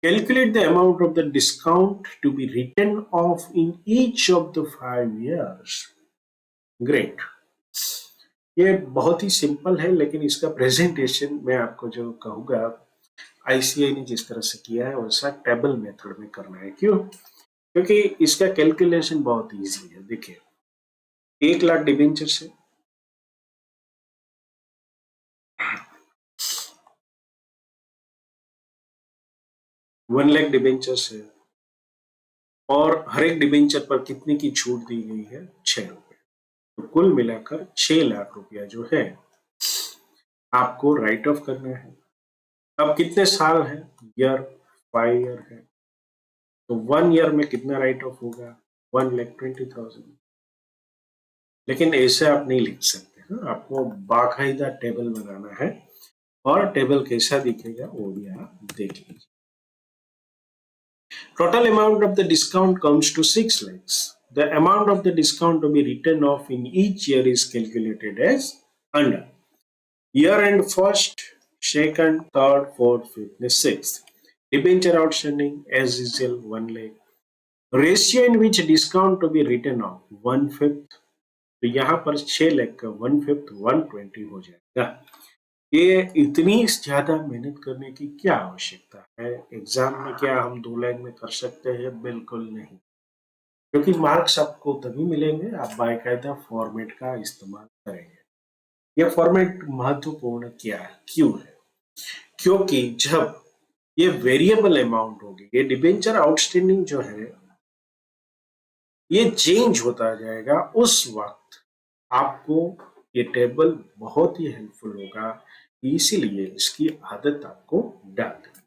Calculate the amount of the discount to be written off in each of the 5 years. Great. ये बहुत ही सिंपल है, लेकिन इसका प्रेजेंटेशन मैं आपको जो कहूँगा, आईसीआई ने जिस तरह से किया है वैसा टेबल मेथड में करना है. क्यों? क्योंकि इसका कैलकुलेशन बहुत इजी है. देखिए 1 लाख डिबेंचर से 1 लाख डिबेंचर से, और हर एक डिबेंचर पर कितने की छूट दी गई है? 6 रुपए. तो कुल मिलाकर 6 लाख रुपया जो है आपको राइट ऑफ करना है. अब कितने साल है? ईयर 5 ईयर है, तो 1 ईयर में कितना राइट ऑफ होगा? 1,20,000. लेकिन ऐसे आप नहीं लिख सकते हैं, आपको बाकायदा टेबल बनाना है, और टेबल कैसा दिखेगा वो भी आप देख लीजिए. Total amount of the discount comes to 6 lakhs. The amount of the discount to be written off in each year is calculated as under year end 1st, 2nd, 3rd, 4th, 5th, 6th. Debenture outstanding as usual 1 lakh. Ratio in which discount to be written off 1/5. तो यहाँ पर 6 लाख का 1/5 120 हो जाएगा. ये इतनी ज्यादा मेहनत करने की क्या आवश्यकता है? एग्जाम में क्या हम 2 लाख में कर सकते हैं? बिल्कुल नहीं, क्योंकि मार्क्स आपको तभी मिलेंगे आप बाकायदा फॉर्मेट का इस्तेमाल करेंगे. ये फॉर्मेट महत्वपूर्ण क्या है? क्यों है? क्योंकि जब ये वेरिएबल अमाउंट होगी, ये डिबेंचर आउटस्टैंडिंग जो है ये चेंज होता जाएगा, उस वक्त आपको ये टेबल बहुत ही हेल्पफुल होगा. इसीलिए इसकी आदत आपको डाल दें.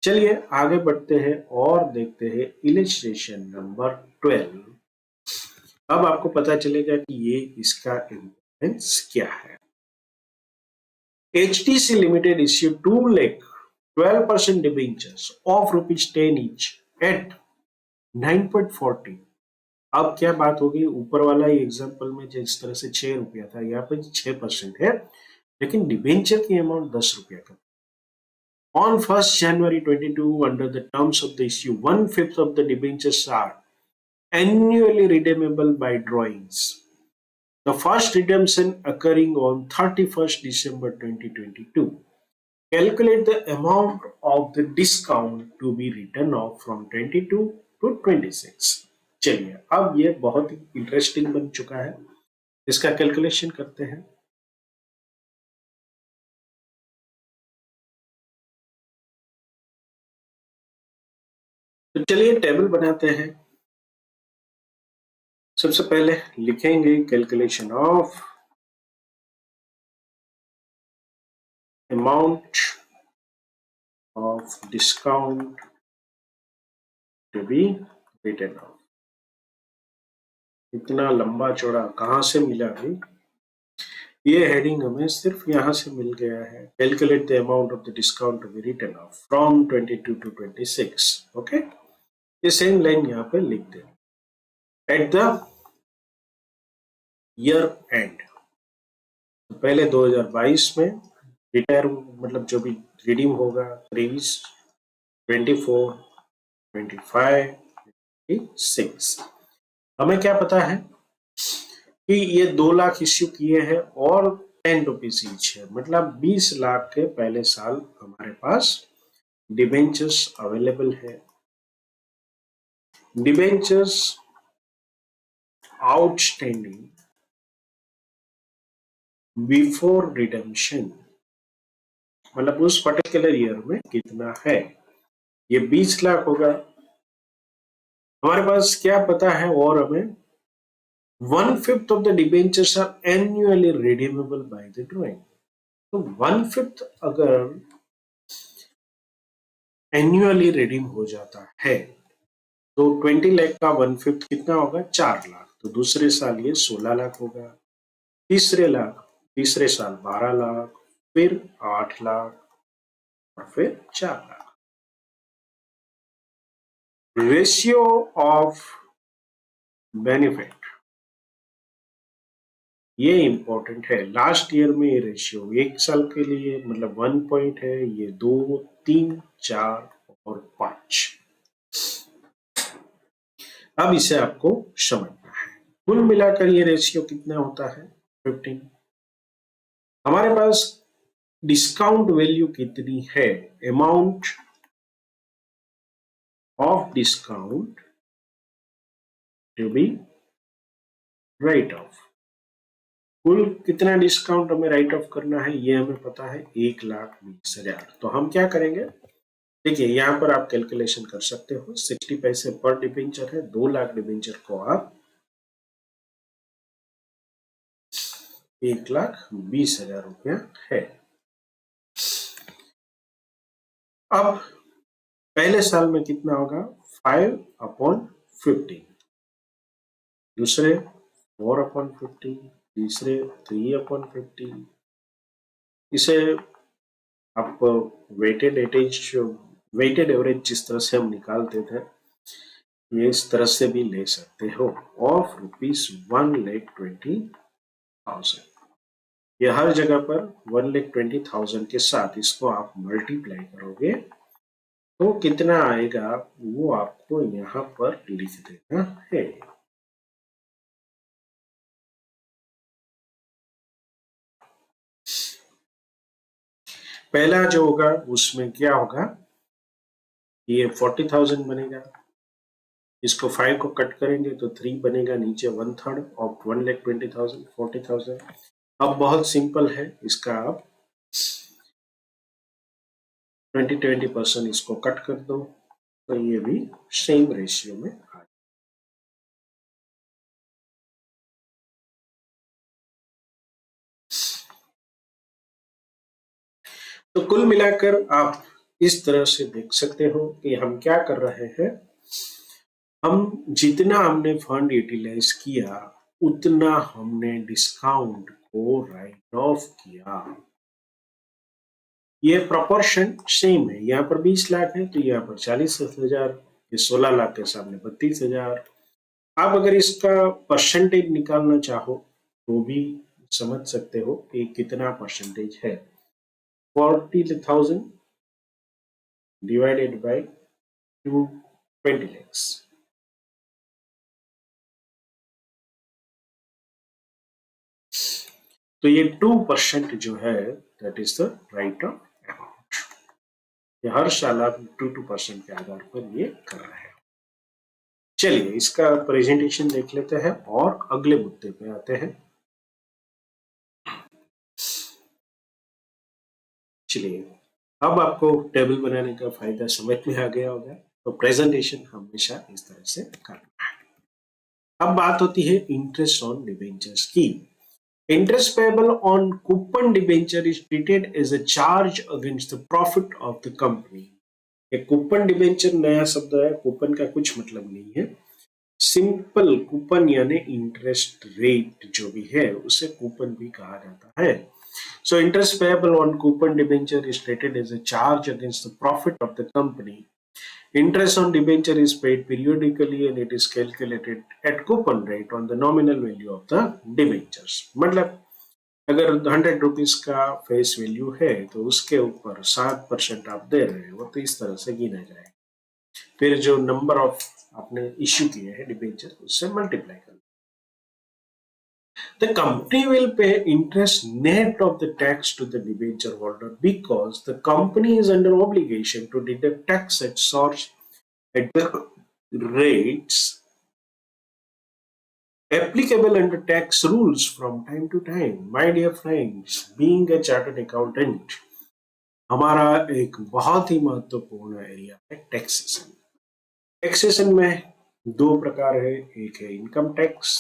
चलिए आगे बढ़ते हैं और देखते हैं इलिस्ट्रेशन नंबर 12. अब आपको पता चलेगा कि ये इसका इम्पोर्टेंस क्या है. HDC Limited issued 2 lakh 12% debentures of rupees 10 each at 9.40। अब क्या बात होगी, ऊपर वाला ही एग्जाम्पल में जिस तरह से 6 रुपया था, यहाँ पे 6% है, लेकिन डिबेंचर की अमाउंट 10 रुपया का। On 1st January 22, under the terms of the issue, 1/5 of the debentures are annually redeemable by drawings. The first redemption occurring on 31st December 2022. Calculate the amount of the discount to be written off from 22 to 26। चलिए, अब ये बहुत ही इंटरेस्टिंग बन चुका है, इसका कैलकुलेशन करते हैं। तो चलिए टेबल बनाते हैं। सबसे पहले लिखेंगे calculation of amount of discount to be written off. इतना लंबा चौड़ा कहां से मिला भाई? ये हेडिंग हमें सिर्फ यहां से मिल गया है। Calculate the amount of the discount to be written off from 22 to 26। Okay, ये सेम लाइन यहाँ पे लिख दें। एट द ईयर एंड, पहले 2022 में रिटायर मतलब जो भी रिडीम होगा 23, 24, 25, 26। हमें क्या पता है कि ये 2 लाख इश्यू किए हैं और 10 रुपीज ईच है, मतलब 20 लाख के पहले साल हमारे पास डिबेंचर्स अवेलेबल है। डिबेंचर्स आउटस्टैंडिंग बिफोर रिडेम्पशन, मतलब उस पर्टिकुलर ईयर में कितना है, ये 20 लाख होगा। हमारे पास क्या पता है, और हमें 1/5 of the debentures are annually redeemable by the drawing। तो 1/5 अगर एन्युअली रिडीम हो जाता है तो 20 लाख का 1/5 कितना होगा? 4 लाख। तो दूसरे साल ये 16 लाख होगा, तीसरे साल 12 लाख, फिर 8 लाख और फिर 4 लाख। रेशियो ऑफ बेनिफिट, ये इंपॉर्टेंट है। लास्ट ईयर में ये रेशियो 1 साल के लिए मतलब 1 पॉइंट है, ये 2, 3, 4 और 5। अब इसे आपको समझना है। कुल मिलाकर ये रेशियो कितना होता है? 15। हमारे पास डिस्काउंट वैल्यू कितनी है? Amount of discount to be write off. कुल कितना डिस्काउंट हमें राइट ऑफ करना है ये हमें पता है, 1,20,000। तो हम क्या करेंगे, देखिए यहां पर आप कैलकुलेशन कर सकते हो। 60 पैसे पर डिबेंचर है, 2 लाख डिबेंचर को आप 1,20,000 रुपया है। अब पहले साल में कितना होगा? 5/50, दूसरे 4/50, तीसरे 3/50। इसे आप वेटेड एवरेज जिस तरह से हम निकालते थे, ये इस तरह से भी ले सकते हो, ऑफ ₹1,20,000। ये हर जगह पर 1,20,000 के साथ इसको आप मल्टीप्लाई करोगे तो कितना आएगा वो आपको यहाँ पर लिख देना है। पहला जो होगा उसमें क्या होगा, ये 40,000 बनेगा, इसको 5 को कट करेंगे तो 3 बनेगा, नीचे 1/3 ऑफ 1,20,000 40,000। अब बहुत सिंपल है, इसका आप 20% इसको कट कर दो तो ये भी सेम रेशियो में आ। तो कुल मिलाकर आप इस तरह से देख सकते हो कि हम क्या कर रहे हैं, हम जितना हमने फंड यूटिलाइज किया उतना हमने डिस्काउंट को राइट ऑफ किया। ये प्रोपोर्शन सेम है, यहाँ पर 20 लाख है तो यहाँ पर 40,000, ये 16 लाख के सामने 32,000। आप अगर इसका परसेंटेज निकालना चाहो तो भी समझ सकते हो कि कितना परसेंटेज है। 40,000 डिवाइडेड बाय 220 lakhs, तो ये 2% जो है that is the right of amount. ये हर साल आप 2% के आधार पर ये कर रहे हैं। चलिए इसका प्रेजेंटेशन देख लेते हैं और अगले मुद्दे पे आते हैं। चलिए अब आपको टेबल बनाने का फायदा समझ में आ गया होगा, तो प्रेजेंटेशन हमेशा इस तरह से करना है। अब बात होती है इंटरेस्ट ऑन डिबेंचर्स की। Interest payable on coupon debenture is treated as a charge against the profit of the company. ये कूपन डिबेंचर नया शब्द है, कूपन का कुछ मतलब नहीं है। सिंपल कूपन यानी इंटरेस्ट रेट जो भी है उसे कूपन भी कहा जाता है। So interest payable on coupon debenture is treated as a charge against the profit of the company. Interest on debenture is paid periodically and it is calculated at coupon rate on the nominal value of the debentures. मतलब अगर 100 रुपीज का फेस वैल्यू है तो उसके ऊपर 7% आप दे रहे हो तो इस तरह से गिना जाए, फिर जो नंबर ऑफ आपने इश्यू किए हैं डिबेंचर उससे मल्टीप्लाई कर। The company will pay interest net of the tax to the debenture holder because the company is under obligation to deduct tax at source at the rates applicable under tax rules from time to time. My dear friends, being a chartered accountant, हमारा एक बहुत ही महत्वपूर्ण एरिया है टैक्सेशन। टैक्सेशन में दो प्रकार है, एक है इनकम टैक्स,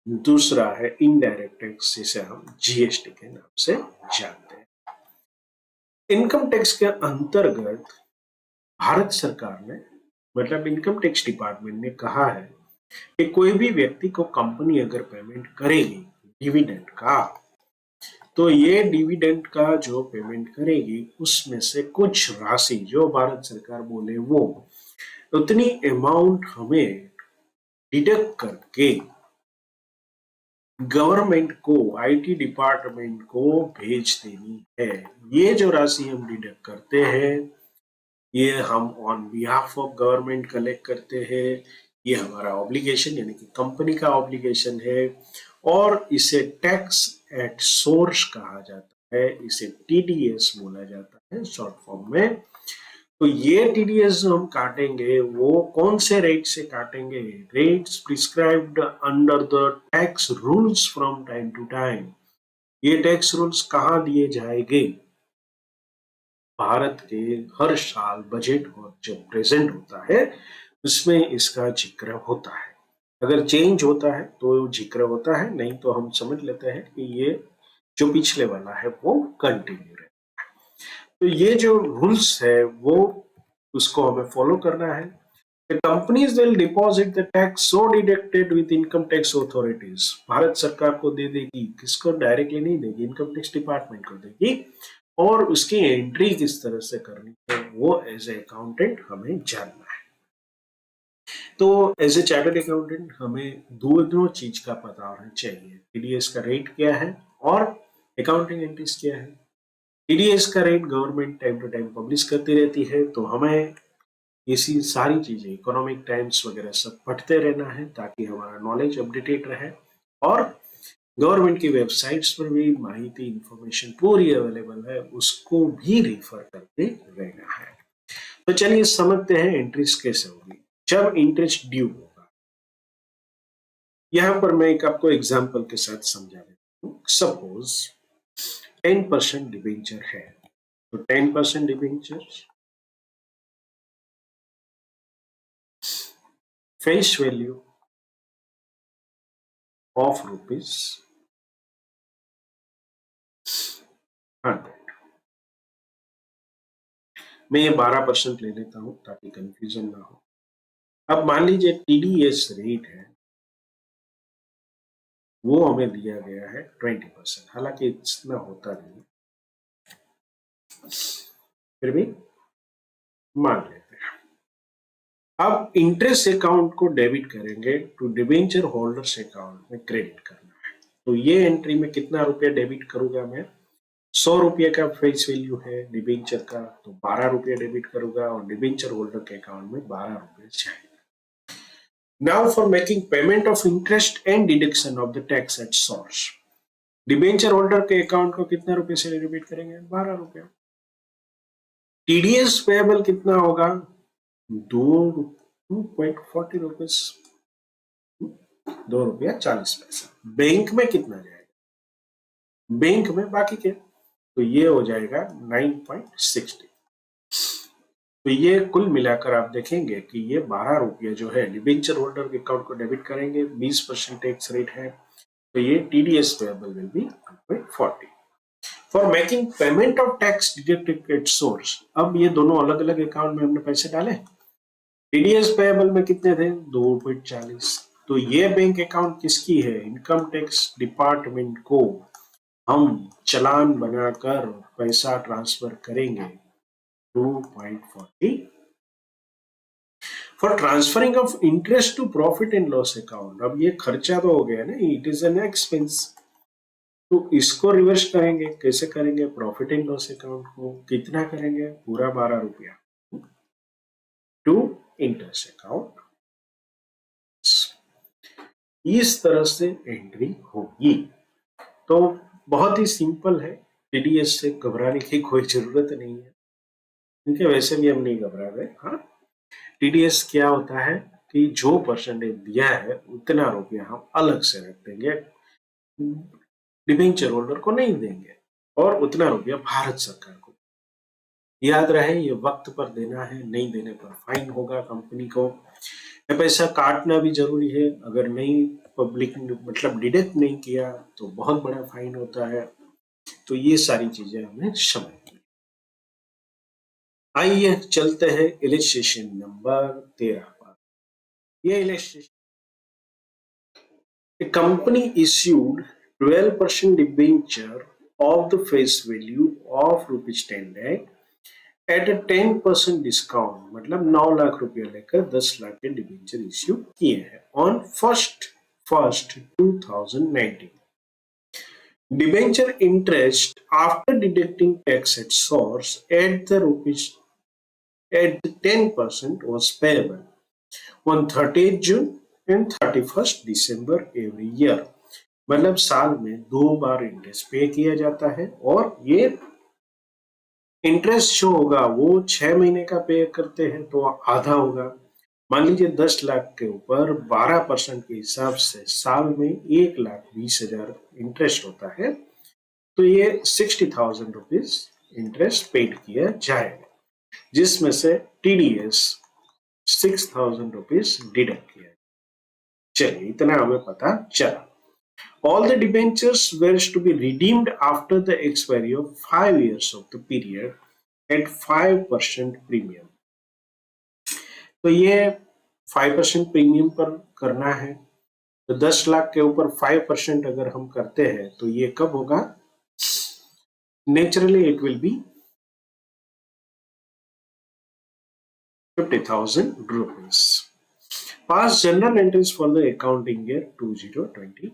दूसरा है इनडायरेक्ट टैक्स जिसे हम जीएसटी के नाम से जानते हैं। इनकम टैक्स के अंतर्गत भारत सरकार ने मतलब इनकम टैक्स डिपार्टमेंट ने कहा है कि कोई भी व्यक्ति को कंपनी अगर पेमेंट करेगी डिविडेंड का, तो ये डिविडेंड का जो पेमेंट करेगी उसमें से कुछ राशि जो भारत सरकार बोले वो उतनी अमाउंट हमें डिडक्ट करके गवर्नमेंट को, आईटी डिपार्टमेंट को भेज देनी है। ये जो राशि हम डिडक्ट करते हैं ये हम on behalf of government collect करते हैं, ये हमारा ऑब्लिगेशन यानी कि कंपनी का ऑब्लिगेशन है और इसे टैक्स एट सोर्स कहा जाता है, इसे टीडीएस बोला जाता है शॉर्ट फॉर्म में। तो ये टीडीएस जो हम काटेंगे वो कौन से रेट से काटेंगे? Rates prescribed under the tax rules from time to time. ये टैक्स रूल्स कहाँ दिए जाएंगे? भारत के हर साल बजट और जब प्रेजेंट होता है उसमें इसका जिक्र होता है। अगर चेंज होता है तो जिक्र होता है, नहीं तो हम समझ लेते हैं कि ये जो पिछले वाला है वो कंटिन्यू है। तो ये जो रूल्स है वो उसको हमें फॉलो करना है। The companies will deposit the tax so deducted with income tax authorities. Bharat सरकार को दे देगी, किसको? डायरेक्टली नहीं देगी, इनकम टैक्स डिपार्टमेंट को देगी और उसकी एंट्री किस तरह से करनी है वो एज ए अकाउंटेंट हमें जानना है। तो एज ए चार्टर्ड अकाउंटेंट हमें दोनों चीज का पता होना चाहिए, टीडीएस का रेट क्या है और अकाउंटिंग एंट्रीज क्या है। टीडीएस का rate government time to time publish करती रहती है, तो हमें इसी सारी चीजें इकोनॉमिक टाइम्स वगैरह सब पढ़ते रहना है ताकि हमारा नॉलेज अपडेटेड रहे और गवर्नमेंट की वेबसाइट्स पर भी माहिती इंफॉर्मेशन पूरी अवेलेबल है, उसको भी रिफर करते रहना है। तो चलिए समझते हैं एंट्रीज कैसे होगी जब इंटरेस्ट ड्यू होगा। यहां पर मैं एक आपको एग्जांपल के साथ समझा देता हूँ। सपोज 10% डिबेंचर है, तो 10% debenture face value of rupees 100। मैं ये 12% ले लेता हूं ताकि कंफ्यूजन ना हो। अब मान लीजिए टीडीएस रेट है वो हमें दिया गया है 20%, हालांकि इतना होता नहीं। फिर भी मान लेते हैं। अब इंटरेस्ट अकाउंट को डेबिट करेंगे टू डिबेंचर होल्डर्स अकाउंट में क्रेडिट करना है। तो ये एंट्री में कितना रुपया डेबिट करूंगा मैं? 100 रुपये का फेस वैल्यू है डिबेंचर का, तो 12 रुपये डेबिट करूंगा और डिबेंचर होल्डर के अकाउंट में 12 रुपये जाएंगे। Now for making payment of interest and deduction of the tax at source, debenture holder के अकाउंट को कितना रुपए से डेबिट करेंगे? 12 रुपये। टीडीएस पेएबल कितना होगा? 2.40 रुपीज, 2.40 रुपया। बैंक में कितना जाएगा? बैंक में बाकी के, तो ये हो जाएगा 9.60। तो ये कुल मिलाकर आप देखेंगे कि ये 12 रुपये जो है डिबेंचर होल्डर के अकाउंट को डेबिट करेंगे, 20% टैक्स रेट है, तो ये TDS payable will be 2.40। For making payment of tax deducted at source, अब ये दोनों अलग अलग अकाउंट में हमने पैसे डाले। टीडीएस पेएबल में कितने थे? 2.40। तो ये बैंक अकाउंट किसकी है? इनकम टैक्स डिपार्टमेंट को हम चलान बनाकर पैसा ट्रांसफर करेंगे 2.40 for transferring of interest to profit and loss account. अब ये खर्चा तो हो गया ना, इट इज एन एक्सपेंस, तो इसको रिवर्स करेंगे। कैसे करेंगे? प्रॉफिट एंड लॉस अकाउंट को कितना करेंगे? पूरा 12 रुपया टू इंटरेस्ट अकाउंट। इस तरह से एंट्री होगी। तो बहुत ही सिंपल है, टीडीएस से घबराने की कोई जरूरत नहीं है, क्योंकि वैसे भी हम नहीं घबरा रहे। हाँ, टीडीएस क्या होता है कि जो परसेंटेज दिया है उतना रुपया हम अलग से रख देंगे, डिबेंचर होल्डर को नहीं देंगे, और उतना रुपया भारत सरकार को। याद रहे, ये वक्त पर देना है, नहीं देने पर फाइन होगा कंपनी को। पैसा काटना भी जरूरी है, अगर नहीं पब्लिक मतलब डिडक्ट नहीं किया तो बहुत बड़ा फाइन होता है। तो ये सारी चीजें हमें समझनी। आइए चलते हैं इलस्ट्रेशन नंबर 13 पर। ये illustration, a company issued 12% debenture of the face value of rupees 10 lakh at a 10% discount, मतलब 9 लाख रुपया लेकर 10 लाख के डिबेंचर इश्यू किए हैं on 1st 2019। Debenture interest after deducting tax at source at the 10% was payable on 30th June and 31st December every year। मतलब साल में 2 बार इंटरेस्ट पे किया जाता है, और ये इंटरेस्ट जो होगा वो 6 महीने का पे करते हैं तो आधा होगा। मान लीजिए 10 लाख के ऊपर 12% के हिसाब से साल में 1,20,000 इंटरेस्ट होता है, तो ये 60,000 रुपीज इंटरेस्ट पेड किया जाएगा, जिसमें से टीडीएस 6,000 रुपीज डिडक्ट किया। चलिए, इतना हमें पता चला। All the debentures were to be redeemed after the expiry of 5 years of the period at 5% premium। तो ये 5% प्रीमियम पर करना है, तो 10 लाख के ऊपर 5% अगर हम करते हैं तो ये कब होगा? Naturally it will be 50,000 rupees। Past general entries for the accounting year 2022।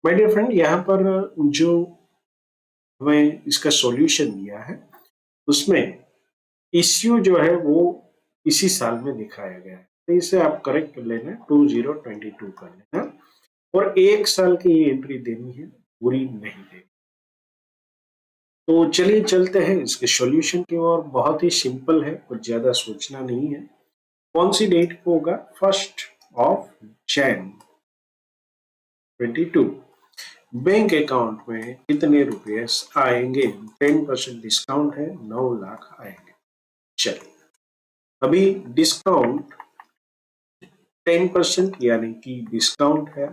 My dear friend, यहाँ पर जो हमें इसका सॉल्यूशन दिया है उसमें इश्यू जो है वो इसी साल में दिखाया गया है, तो इसे आप करेक्ट कर लेना, 2022 कर लेना, और एक साल की ये एंट्री देनी है, पूरी नहीं देनी। तो चलिए चलते हैं इसके सॉल्यूशन की ओर। बहुत ही सिंपल है, कुछ ज्यादा सोचना नहीं है। कौन सी डेट को होगा? 1st January 2022। बैंक अकाउंट में कितने रुपए आएंगे? 10% डिस्काउंट है, 9 लाख आएंगे। चलिए, अभी डिस्काउंट 10% यानी कि डिस्काउंट है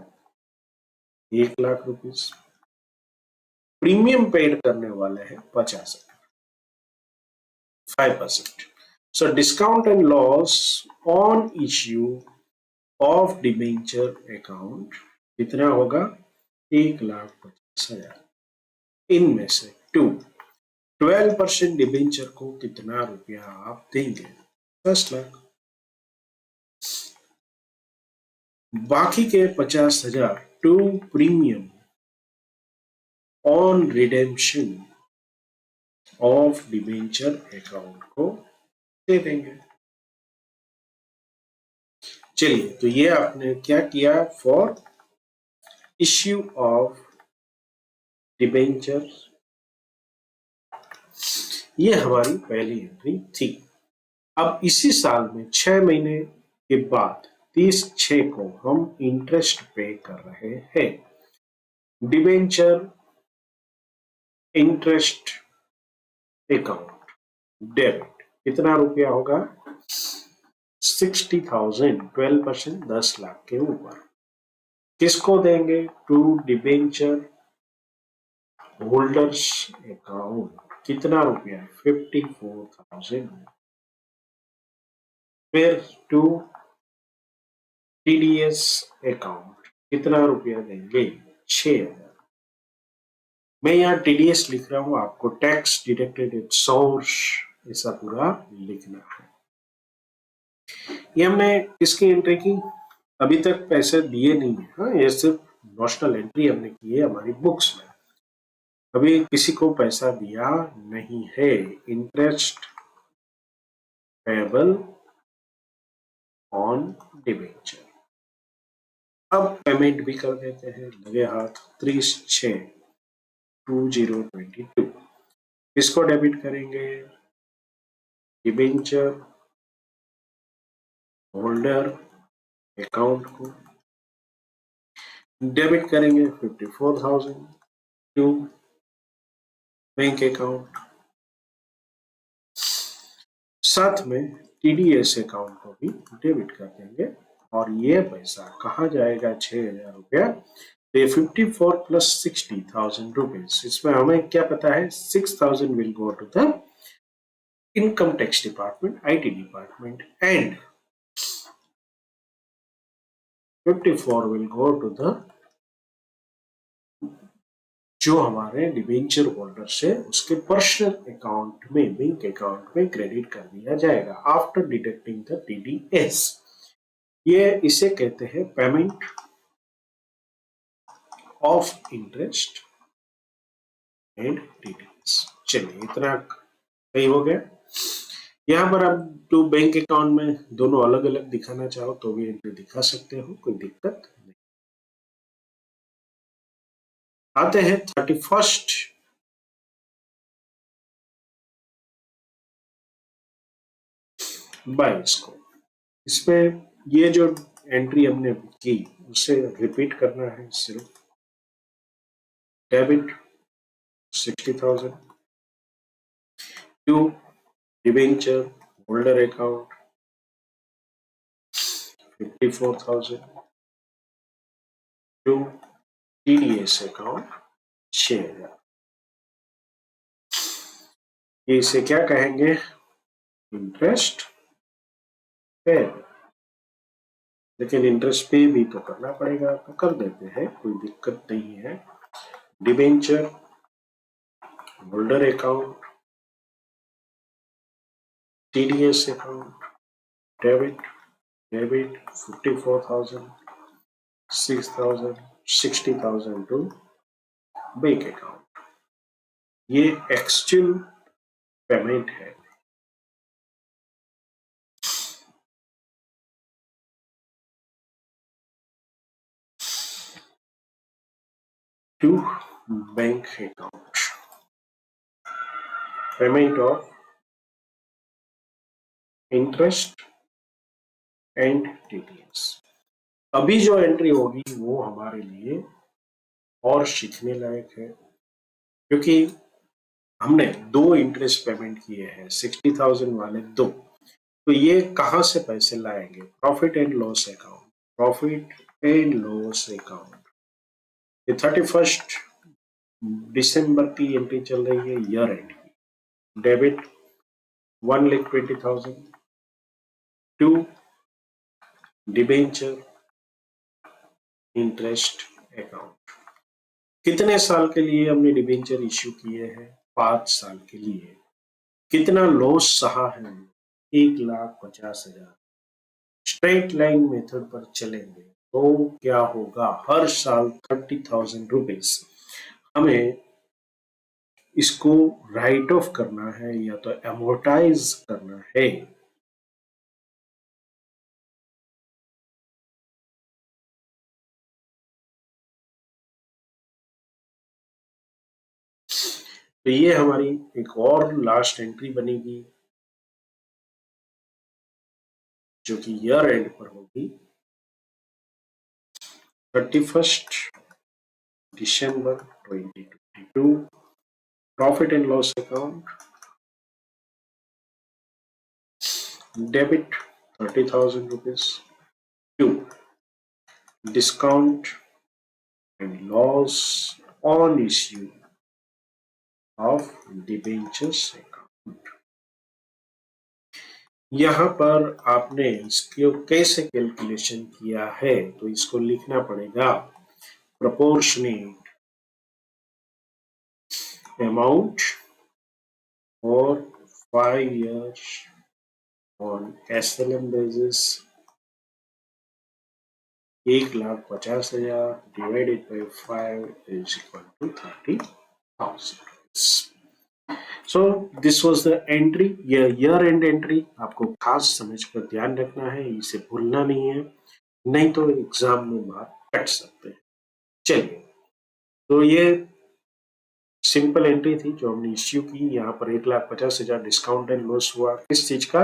1 लाख रुपीस। प्रीमियम पेड करने वाले हैं 50,000, 5%। So discount and loss on issue of debenture account कितना होगा? 1,50,000। इनमें से 2 12% डिबेंचर को कितना रुपया आप देंगे? 10 लाख। बाकी के 50,000 to premium on redemption of debenture account को दे देंगे। चलिए, तो ये आपने क्या किया? फॉर इश्यू ऑफ डिबेंचर, ये हमारी पहली एंट्री थी। अब इसी साल में 6 महीने के बाद 30/6 को हम इंटरेस्ट पे कर रहे हैं। डिबेंचर इंटरेस्ट अकाउंट डेबिट कितना रुपया होगा? 60,000, 12%, 10 लाख के ऊपर। किसको देंगे? To debenture holders account. कितना रुपया? 54,000। फिर टू टीडीएस अकाउंट कितना रुपया देंगे? 6,000। मैं यहाँ टीडीएस लिख रहा हूं, आपको टैक्स डिडक्टेड एट सोर्स ऐसा पूरा लिखना है। ये हमने किसकी एंट्री की? अभी तक पैसे दिए नहीं है। हाँ, ये सिर्फ नॉशनल एंट्री हमने की है हमारी बुक्स में, अभी किसी को पैसा दिया नहीं है। Interest payable on debenture. अब पेमेंट भी कर देते हैं, लगे हाथ 30/6/2022। किसको डेबिट करेंगे? डिबेंचर होल्डर अकाउंट को डेबिट करेंगे 54,000 टू बैंक अकाउंट। साथ में टीडीएस अकाउंट को भी डेबिट कर देंगे। और ये पैसा कहाँ जाएगा? 6,000 रुपया। तो 54 प्लस 60,000 रुपीज, इसमें हमें क्या पता है? 6,000 will go to the income tax department, IT department, and 54 will go to the जो हमारे डिबेंचर होल्डर्स है उसके पर्सनल अकाउंट में, बैंक अकाउंट में क्रेडिट कर दिया जाएगा आफ्टर डिडक्टिंग द टीडीएस। ये इसे कहते हैं payment of interest and TDS. चलिए, इतना सही हो गया। यहाँ पर आप तो बैंक अकाउंट में दोनों अलग अलग दिखाना चाहो तो भी एंट्री दिखा सकते हो, कोई दिक्कत नहीं। आते हैं 31 22 को। इसमें ये जो एंट्री हमने की उसे रिपीट करना है। सिर्फ debit 60,000 to debenture holder account 54,000 to TDS account 6,000। ये इसे क्या कहेंगे? इंटरेस्ट पे। लेकिन इंटरेस्ट पे भी तो करना पड़ेगा, तो कर देते हैं, कोई दिक्कत नहीं है। Debenture holder account TDS account debit 54,000, 6,000, 60,000 to bank account. ये एक्चुअल पेमेंट है। To bank account, payment of interest and TDS. अभी जो एंट्री होगी वो हमारे लिए और सीखने लायक है, क्योंकि हमने 2 इंटरेस्ट पेमेंट किए हैं, 60,000 वाले 2। तो ये कहां से पैसे लाएंगे? Profit and loss account, profit and loss account. ये 31 दिसंबर की एंट्री चल रही है, ईयर एंड की। Debit 1,20,000 to debenture interest account. कितने साल के लिए हमने डिबेंचर इश्यू किए हैं? 5 साल के लिए। कितना लॉस सहा है? 1,50,000। स्ट्रेट लाइन मेथड पर चलेंगे तो क्या होगा? हर साल 30,000 रुपीज हमें इसको राइट ऑफ करना है या तो एमोर्टाइज करना है। तो ये हमारी एक और लास्ट एंट्री बनेगी जो कि ईयर एंड पर होगी 31 दिसंबर 2022। Profit and loss account, debit 30,000 rupees to discount and loss on issue of debentures account। यहाँ पर आपने इसको कैसे कैलकुलेशन किया है तो इसको लिखना पड़ेगा proportionate amount for 5 years on SLM basis 1,50,000 divided by 5 is equal to 30,000। So this was the entry, year end entry। आपको खास समझ कर ध्यान रखना है, इसे भूलना नहीं है, नहीं तो एग्जाम में मार्क कट सकते हैं। चलिए, तो ये सिंपल एंट्री थी जो हमने इश्यू की। यहाँ पर 1,50,000 डिस्काउंट एंड लॉस हुआ किस चीज का?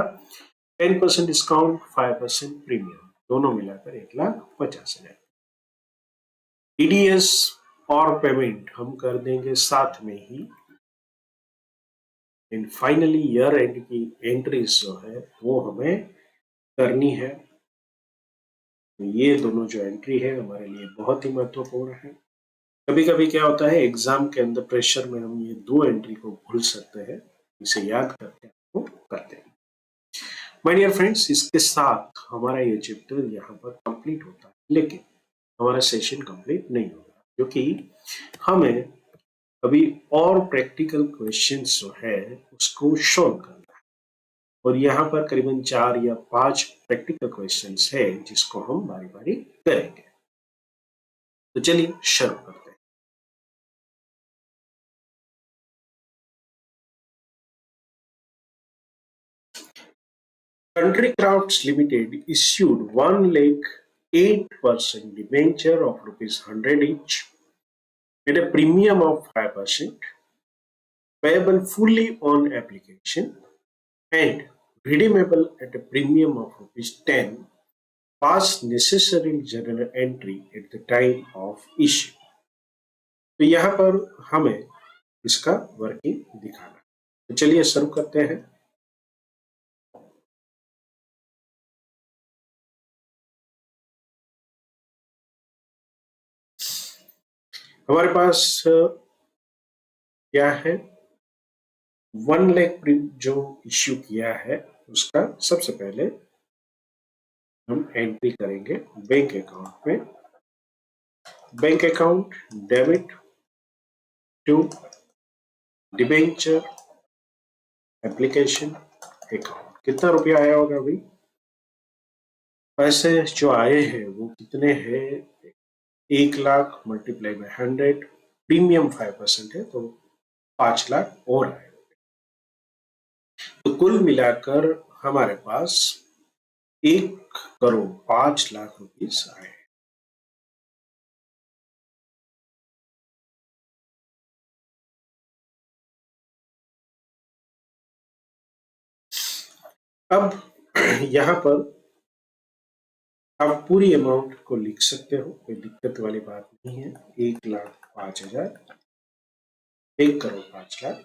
10% डिस्काउंट, 5% प्रीमियम, दोनों मिलाकर 1,50,000। टीडीएस और पेमेंट हम कर देंगे साथ में ही। एंड फाइनली ईयर एंड की एंट्रीज जो है वो हमें करनी है। तो ये दोनों जो एंट्री है हमारे लिए बहुत ही महत्वपूर्ण है। कभी कभी क्या होता है एग्जाम के अंदर प्रेशर में हम ये 2 एंट्री को भूल सकते हैं, इसे याद करके आपको करते हैं। माय डियर फ्रेंड्स, इसके साथ हमारा ये चैप्टर यहाँ पर कंप्लीट होता है, लेकिन हमारा सेशन कंप्लीट नहीं होगा क्योंकि हमें अभी और प्रैक्टिकल क्वेश्चंस जो है उसको सॉल्व करना है। और यहाँ पर करीबन 4 या 5 प्रैक्टिकल क्वेश्चंस है जिसको हम बारी बारी करेंगे। तो चलिए शुरू करते हैं। Country Crafts Limited issued 1,08% debenture of ₹100 each at a premium of 5%, payable fully on application and redeemable at a premium of ₹10, pass necessary journal entry at the time of issue। तो यहाँ पर हमें इसका वर्किंग दिखाना है। तो चलिए शुरू करते हैं। हमारे पास क्या है? 1 लाख जो इश्यू किया है उसका सबसे पहले हम एंट्री करेंगे बैंक अकाउंट में। Bank account debit to debenture application account. कितना रुपया आया होगा अभी? पैसे जो आए हैं वो कितने हैं? 1 लाख मल्टीप्लाई बाय 100, प्रीमियम 5% है तो 5 लाख और आए। तो कुल मिलाकर हमारे पास 1,05,00,000 रुपीज आए। अब यहाँ पर आप पूरी अमाउंट को लिख सकते हो, कोई दिक्कत वाली बात नहीं है। 1,05,000, 1,05,00,000।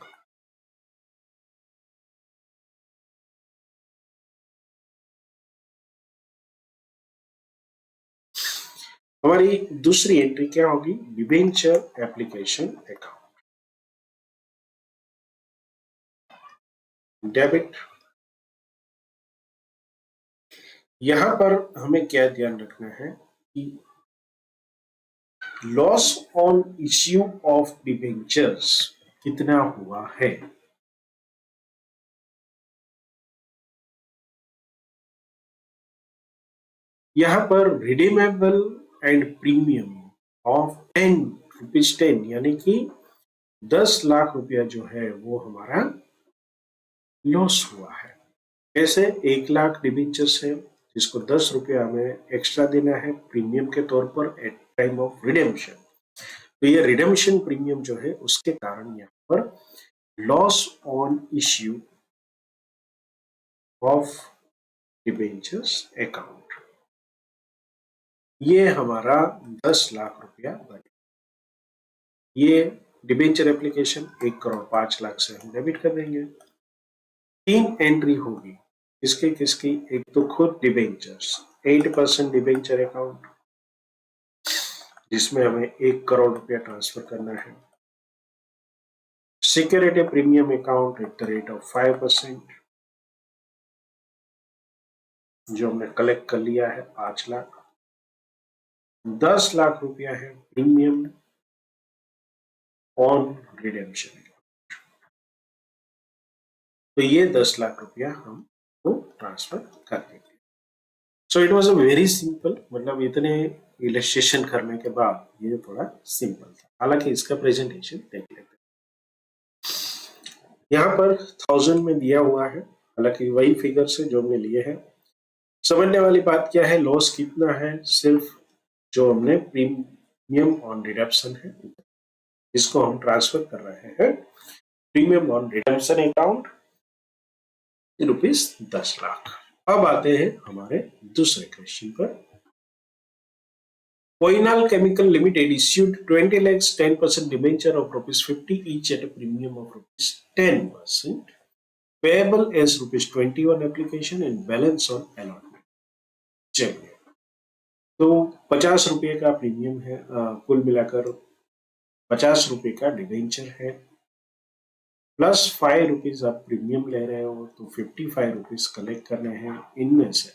हमारी दूसरी एंट्री क्या होगी? Debenture application account debit. यहां पर हमें क्या ध्यान रखना है कि loss on issue of debentures कितना हुआ है। यहाँ पर redeemable and premium of 10 rupees 10 यानी कि 10 लाख रुपया जो है वो हमारा लॉस हुआ है। ऐसे 1 लाख डिबेंचर्स है जिसको 10 रुपया हमें एक्स्ट्रा देना है प्रीमियम के तौर पर एट टाइम ऑफ रिडेम्पशन। तो ये रिडेम्पशन प्रीमियम जो है उसके कारण यहाँ पर loss on issue of debentures account, ये हमारा 10 लाख रुपया बने। ये डिबेंचर एप्लीकेशन 1,05,00,000 से हम डेबिट कर देंगे। 3 एंट्री होगी किसकी किसकी, एक तो खुद डिबेंचर्स 8% डिबेंचर अकाउंट जिसमें हमें 1 करोड़ रुपया ट्रांसफर करना है। Security premium account at the rate of 5% जो हमने कलेक्ट कर लिया है 5 लाख। 10 लाख रुपया है प्रीमियम ऑन रिडेम्पशन, तो ये 10 लाख रुपया हम ट्रांसफर कर देंगे। So it was a very simple, मतलब इतने इलस्ट्रेशन करने के बाद ये थोड़ा सिंपल था। हालांकि इसका प्रेजेंटेशन देख लेते हैं। यहाँ पर 1000 में दिया हुआ है, हालांकि वही फिगर से जो हमने लिए हैं। समझने वाली बात क्या है, लॉस कितना है, सिर्फ जो हमने प्रीमियम ऑन रिडम्पशन है इसको हम ट्रांसफर कर रहे हैं premium on redemption account ₹10 lakh. अब आते हैं हमारे दूसरे क्वेश्चन पर। Poinal Chemical Limited issued 20 lakhs 10% debenture of ₹50 each at a premium of ₹10%, payable as ₹20 on application and balance on allotment. चलिए, तो 50 रुपये का प्रीमियम है, कुल मिलाकर 50 रुपये का डिबेंचर है, प्लस 5 रुपीज आप प्रीमियम ले रहे हो तो 55 रुपीज कलेक्ट करने हैं। इनमें से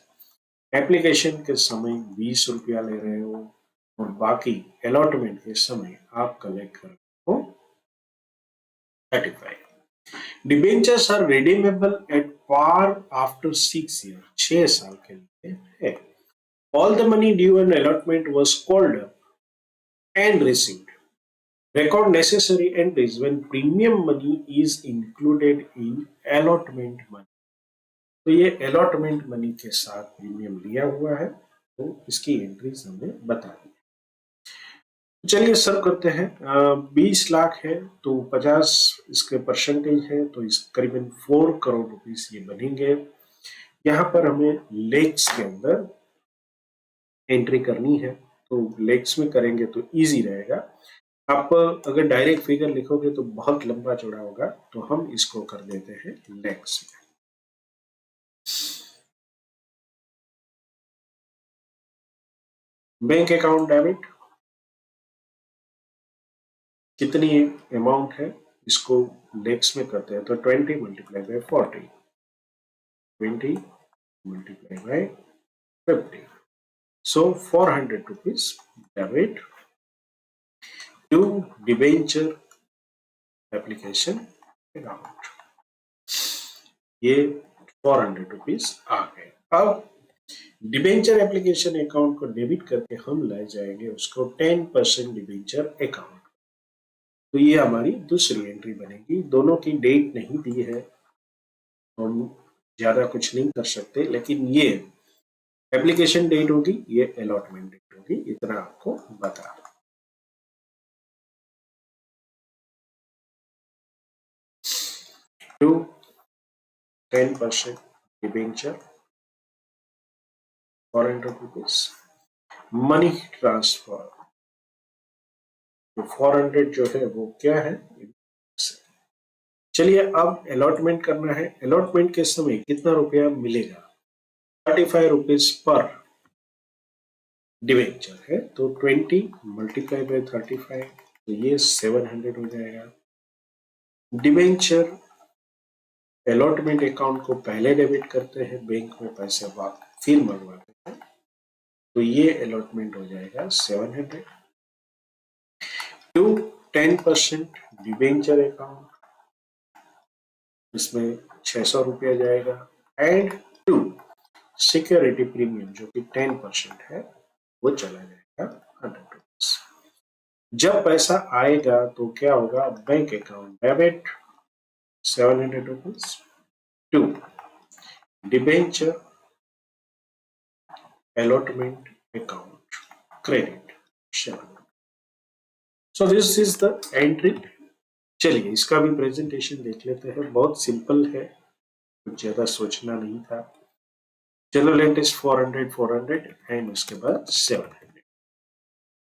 एप्लीकेशन के समय 20 रुपया ले रहे हो और बाकी अलॉटमेंट के समय आप कलेक्ट कर रहे हो 35। Debentures are redeemable at par after 6 year, 6 साल के लिए है। All the money due and allotment was called up and received. Record necessary entries when premium money is included in allotment money. तो ये allotment money के साथ प्रीमियम लिया हुआ है तो इसकी एंट्रीज हमने बता दी। चलिए सर्व करते हैं। 20 लाख है तो 50 इसके परसेंटेज है तो इस करीबन 4 करोड़ रुपीस ये बनेंगे। यहाँ पर हमें लेक्स के अंदर एंट्री करनी है, तो लेक्स में करेंगे तो इजी रहेगा। आप अगर डायरेक्ट फिगर लिखोगे तो बहुत लंबा चौड़ा होगा, तो हम इसको कर देते हैं लेक्स में। बैंक अकाउंट डेबिट, कितनी अमाउंट है इसको लेक्स में करते हैं तो 20 multiply by 40, 20 multiply by 50, so 400 rupees debit to debenture application account. ये 400 रुपीज आ गए। अब डिबेंचर एप्लीकेशन अकाउंट को डेबिट करके हम ले जाएंगे उसको 10% डिबेंचर अकाउंट, तो ये हमारी दूसरी एंट्री बनेगी। दोनों की डेट नहीं दी है, हम ज्यादा कुछ नहीं कर सकते, लेकिन ये एप्लीकेशन डेट होगी, ये अलॉटमेंट डेट होगी, इतना आपको बता रहा। To 10% debenture 400 rupees, money transfer तो 400 जो है वो क्या है। चलिए अब अलॉटमेंट करना है। अलॉटमेंट के समय कितना रुपया मिलेगा, 35 रुपीज पर डिबेंचर है तो 20 मल्टीप्लाई बाय 35, तो ये 700 हो जाएगा। डिबेंचर अलॉटमेंट अकाउंट को पहले डेबिट करते हैं, बैंक में पैसे फिर मंगवाते हैं, तो ये अलॉटमेंट हो जाएगा 700 टू 10% डिबेंचर अकाउंट, इसमें 600 रुपया जाएगा, एंड 2 सिक्योरिटी प्रीमियम जो कि 10% है वो चला जाएगा 100 रुपीज। जब पैसा आएगा तो क्या होगा, bank account debit 700 rupees, 2 debenture allotment account credit 700। So this is the entry। चलिए इसका भी प्रेजेंटेशन देख लेते हैं, बहुत सिंपल है, कुछ ज्यादा सोचना नहीं था। जनरल एंट्रीज 400 एंड उसके बाद 700।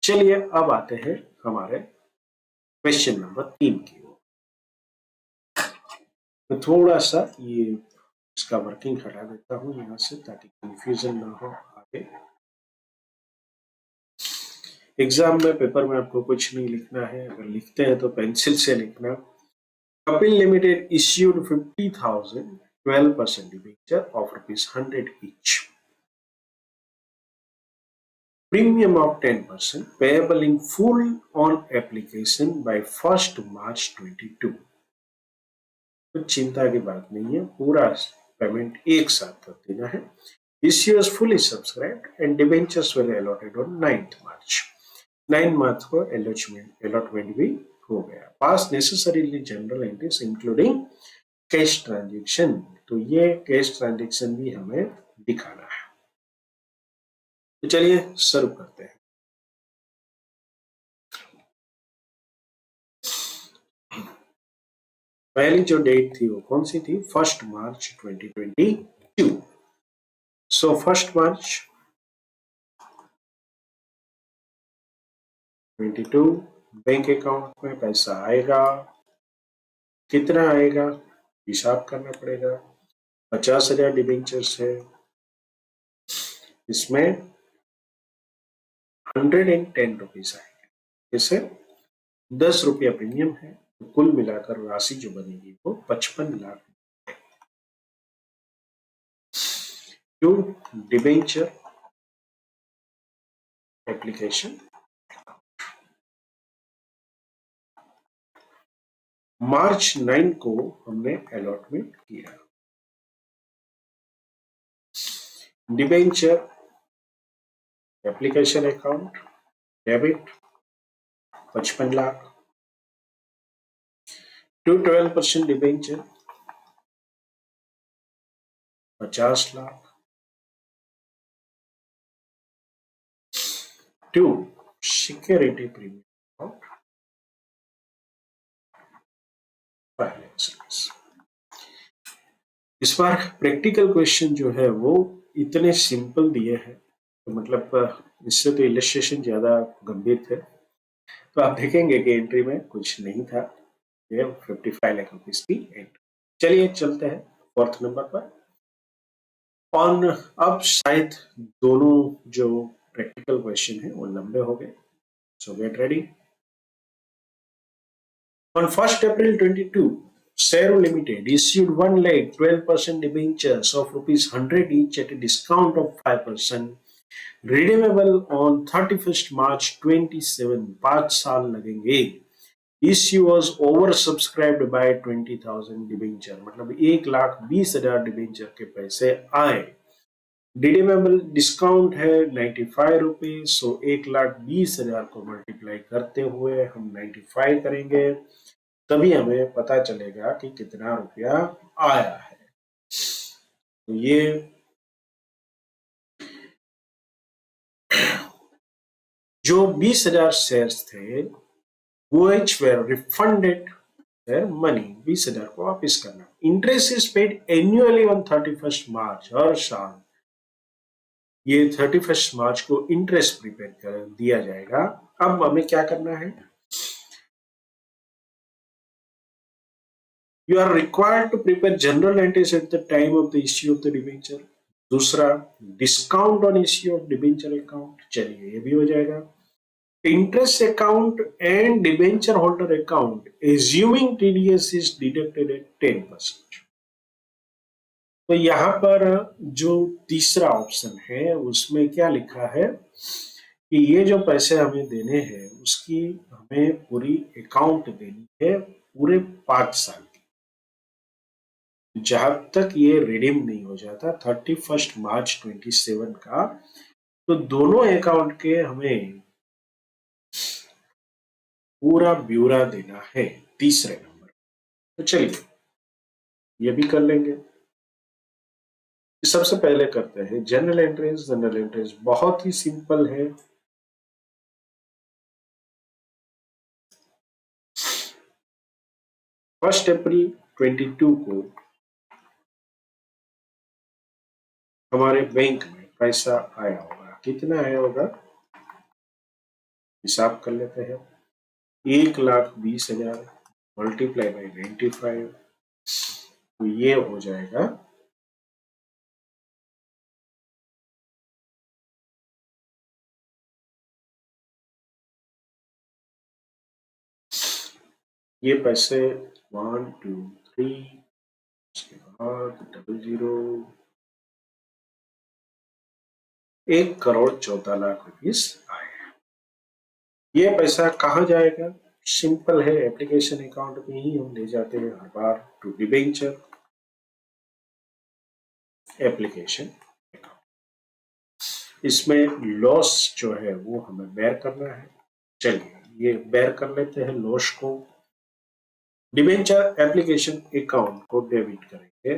चलिए अब आते हैं हमारे क्वेश्चन नंबर 3 की ओर। तो थोड़ा सा ये इसका वर्किंग हटा देता हूं यहां से ताकि कंफ्यूजन ना हो आगे। एग्जाम में पेपर में आपको कुछ नहीं लिखना है, अगर लिखते हैं तो पेंसिल से लिखना। Kapil limited issued 50,000 12% debenture of ₹100 each. Premium of 10% payable in full on application by 1st March 22। कुछ चिंता की बात नहीं है, पूरा पेमेंट एक साथ कर देना है। Issue is fully subscribed and debentures were allotted on 9th March। 9 मार्च को अलॉटमेंट भी हो गया। Pass necessarily journal entries including cash transaction, तो ये कैश ट्रांजेक्शन भी हमें दिखाना है। तो चलिए शुरू करते हैं। पहली जो डेट थी वो कौन सी थी, 1 मार्च 2022। सो 1 मार्च 22 बैंक अकाउंट में पैसा आएगा, कितना आएगा हिसाब करना पड़ेगा। 50,000 डिबेंचर्स है, इसमें 110 रुपीज आएंगे, जैसे 10 रुपया प्रीमियम है, तो कुल मिलाकर राशि जो बनेगी वो 55 lakh. To debenture application, March 9 को हमने अलॉटमेंट किया। Debenture application account debit 55 lakh, to 12% debenture 50 lakh, to security premium account finance. इस बार प्रैक्टिकल क्वेश्चन जो है वो इतने सिंपल दिए हैं, तो मतलब इससे तो इलस्ट्रेशन ज्यादा गंभीर थे। तो आप देखेंगे कि एंट्री में कुछ नहीं था, ये 55 लाख रुपीज की एंट्री। चलिए चलते हैं 4th नंबर पर। ऑन अब शायद दोनों जो प्रैक्टिकल क्वेश्चन है वो लंबे हो गए, सो get ready. On 1st April 22, Sero Limited issued 1 lakh 12% debentures of ₹100 each at a discount of 5%, redeemable on 31st March 27। 5 साल लगेंगे। Issue was oversubscribed by 20,000 debenture, मतलब 1,20,000 डिबेंचर के पैसे आए। रिडीमेबल डिस्काउंट है 95 रुपीज, सो 1,20,000 को मल्टीप्लाई करते हुए हम 95 करेंगे, तभी हमें पता चलेगा कि कितना रुपया आया है। तो ये जो 20,000 शेयर्स थे वो were refunded their money, 20,000 को वापिस करना। Interest is paid annually on 31st मार्च, हर साल ये 31st मार्च को इंटरेस्ट प्रीपेड कर दिया जाएगा। अब हमें क्या करना है, you are required to prepare journal entries at the time of the issue of the debenture. दूसरा, discount on issue of debenture account, चलिए ये भी हो जाएगा। Interest account and debenture holder account assuming TDS is deducted at 10%। तो यहां पर जो तीसरा ऑप्शन है उसमें क्या लिखा है, कि ये जो पैसे हमें देने हैं उसकी हमें पूरी अकाउंट देनी है पूरे 5 साल की, जहां तक ये रिडीम नहीं हो जाता 31 मार्च 27 का। तो दोनों अकाउंट के हमें पूरा ब्यौरा देना है तीसरे नंबर। तो चलिए ये भी कर लेंगे। सबसे पहले करते हैं जनरल एंट्रीज। जनरल एंट्रीज बहुत ही सिंपल है। फर्स्ट अप्रैल 22 को हमारे बैंक में पैसा आया होगा। कितना आया होगा हिसाब कर लेते हैं। 1,20,000 मल्टीप्लाई बाई 95, तो ये हो जाएगा ये पैसे 1 2 3, उसके बाद 00, 1,14,00,000 रुपीस आए। ये पैसा कहाँ जाएगा? सिंपल है, एप्लीकेशन अकाउंट में ही हम ले जाते हैं हर बार टू डिबेंचर एप्लीकेशन अकाउंट। इसमें लॉस जो है वो हमें बेयर करना है। चलिए ये बेयर कर लेते हैं लॉस को। डिबेंचर एप्लीकेशन अकाउंट को डेबिट करेंगे।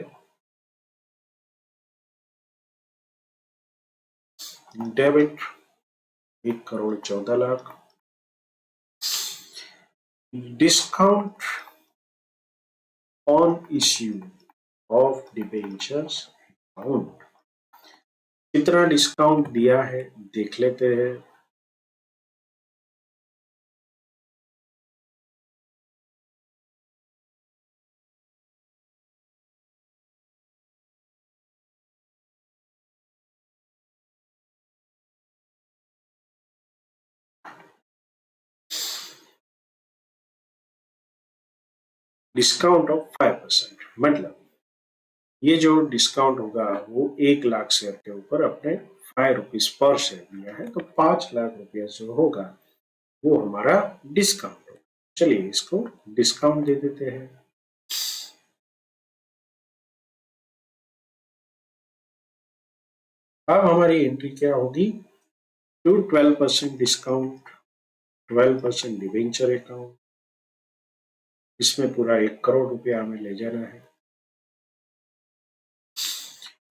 Debit 1,14,00,000। Discount on issue of debentures account. कितना डिस्काउंट दिया है देख लेते हैं। डिस्काउंट ऑफ 5%, मतलब ये जो डिस्काउंट होगा वो 1,00,000 शेयर के ऊपर अपने 5 रुपीज पर शेयर दिया है, तो 5,00,000 रुपया जो होगा वो हमारा डिस्काउंट होगा। चलिए इसको डिस्काउंट दे देते हैं। अब हमारी एंट्री क्या होगी? To 12% discount, 12% debenture account. इसमें पूरा 1,00,00,000 रुपया हमें ले जाना है।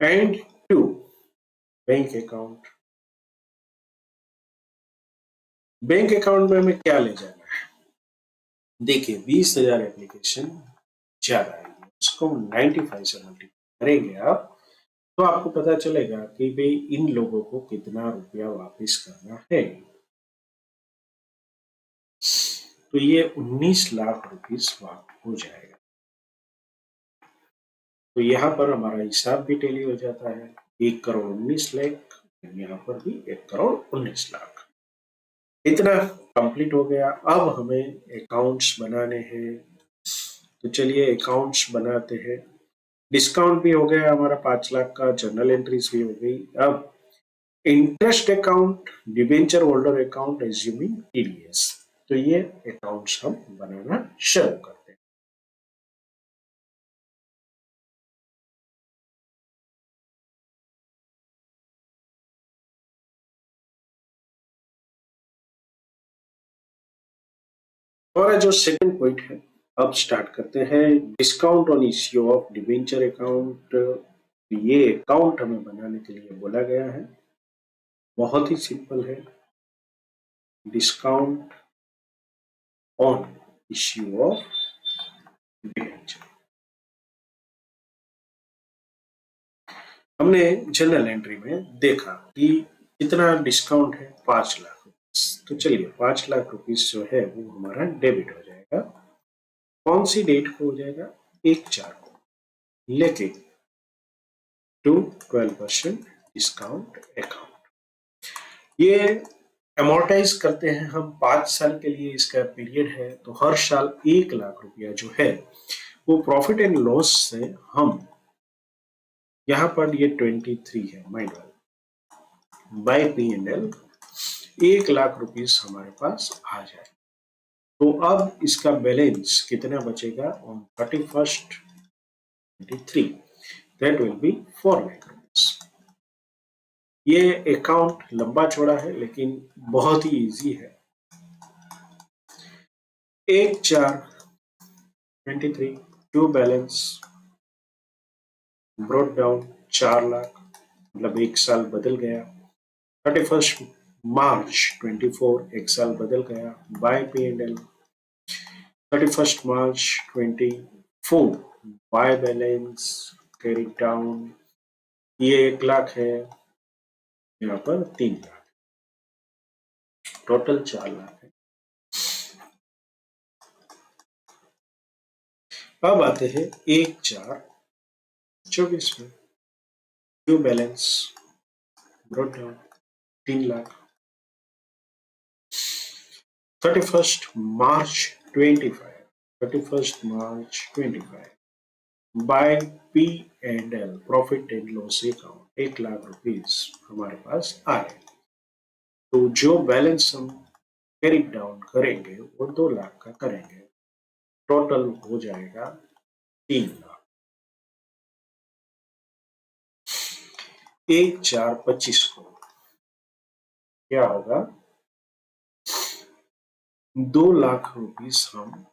And to bank account. Bank account में हमें क्या ले जाना है? देखिए 20,000 एप्लीकेशन ज्यादा आएगी, उसको 95 से मल्टीप्लाई करेंगे आप, तो आपको पता चलेगा कि भाई इन लोगों को कितना रुपया वापस करना है। तो ये 19,00,000 रुपीस वापस हो जाएगा। तो यहाँ पर हमारा हिसाब भी टेली हो जाता है। 1,19,00,000, यहाँ पर भी 1,19,00,000। इतना कंप्लीट हो गया। अब हमें अकाउंट्स बनाने हैं, तो चलिए अकाउंट्स बनाते हैं। डिस्काउंट भी हो गया हमारा 5,00,000 का, जनरल एंट्रीज भी हो गई। अब interest account, debenture holder account, assuming TDS, तो ये अकाउंट्स हम बनाना शुरू करते हैं। हमारा जो सेकंड पॉइंट है, अब स्टार्ट करते हैं। Discount on issue of debenture account. ये अकाउंट हमें बनाने के लिए बोला गया है। बहुत ही सिंपल है। Discount on issue of debenture. हमने जनरल एंट्री में देखा कि कितना डिस्काउंट है, 5,00,000 रुपीस। तो चलिए 5,00,000 रुपीस जो है वो हमारा डेबिट हो जाएगा। कौन सी डेट को हो जाएगा? 1/4 को, लेकिन टू 12% डिस्काउंट अकाउंट। ये अमोर्टाइज करते हैं हम 5 साल के लिए, इसका पीरियड है। तो हर साल 1,00,000 रुपया जो है वो प्रॉफिट एंड लॉस से हम, यहाँ पर ये 23 है माइनर बाय P&L, 1,00,000 रुपीस हमारे पास आ जाए। तो अब इसका बैलेंस कितना बचेगा on 31st 23, that will B 4,00,000 rupees. ये अकाउंट लंबा चौड़ा है लेकिन बहुत ही इजी है। 1/4/23 टू बैलेंस ब्रॉट डाउन 4,00,000, मतलब एक साल बदल गया। 31st मार्च 24 एक साल बदल गया। By P&L 31st March 24 by balance carry down, ये 1,00,000 है, यहाँ पर 3,00,000, टोटल 4,00,000 है। अब आते हैं 1/4/24 में new balance brought down 3,00,000। 31st March 25 31st March 25 by P&L profit and loss account 1,00,000 rupees हमारे पास आए। तो जो बैलेंस हम कैरी डाउन करेंगे वो 2,00,000 का करेंगे, टोटल हो जाएगा 3,00,000। 1/4/25 को क्या होगा, 2,00,000 रुपीस हम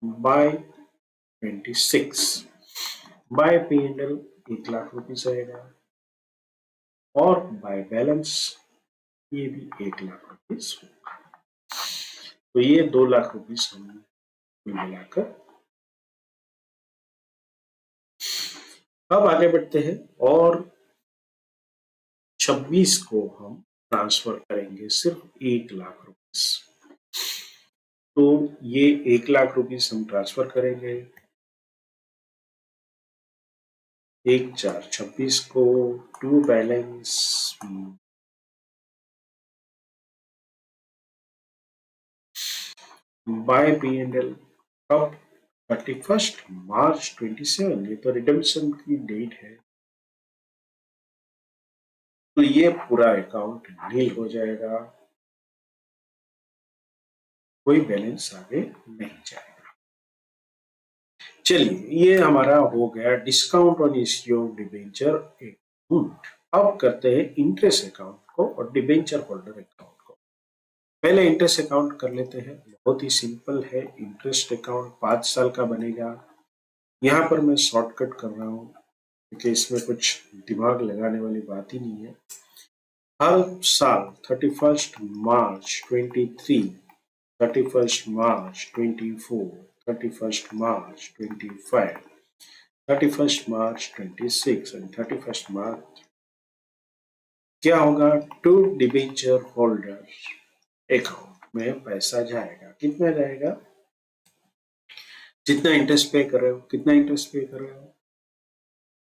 बाय 26 बाय P&L 1,00,000 रुपीस आएगा, और बाय बैलेंस ये भी 1,00,000 रुपीस होगा। तो ये 2,00,000 रुपीस हम मिलाकर। अब आगे बढ़ते हैं और 26 को हम ट्रांसफर करेंगे सिर्फ 1,00,000 रुपीस। तो ये 1,00,000 रुपीस हम ट्रांसफर करेंगे 1/4/26 को टू बैलेंस बाय P&L। अब 31st मार्च 27, ये तो रिडम्पशन की डेट है, तो ये पूरा अकाउंट नील हो जाएगा, कोई बैलेंस आगे नहीं जाएगा। चलिए, ये हमारा हो गया discount on issue of debenture account. अब करते हैं इंटरेस्ट अकाउंट को और डिबेंचर होल्डर अकाउंट को। पहले इंटरेस्ट अकाउंट कर लेते हैं, बहुत ही सिंपल है। इंटरेस्ट अकाउंट 5 साल का बनेगा। यहाँ पर मैं शॉर्टकट कर रहा हूँ क्योंकि इसमें कुछ दिमाग लगाने वाली बात ही नहीं है। हर साल 31st March 23, 31st March 24, 31st March 25, 31st March 26 and 31st मार्च क्या होगा, टू डिबेंचर होल्डर अकाउंट में पैसा जाएगा। कितना जाएगा, जितना इंटरेस्ट पे कर रहे हो, कितना इंटरेस्ट पे कर रहे हो,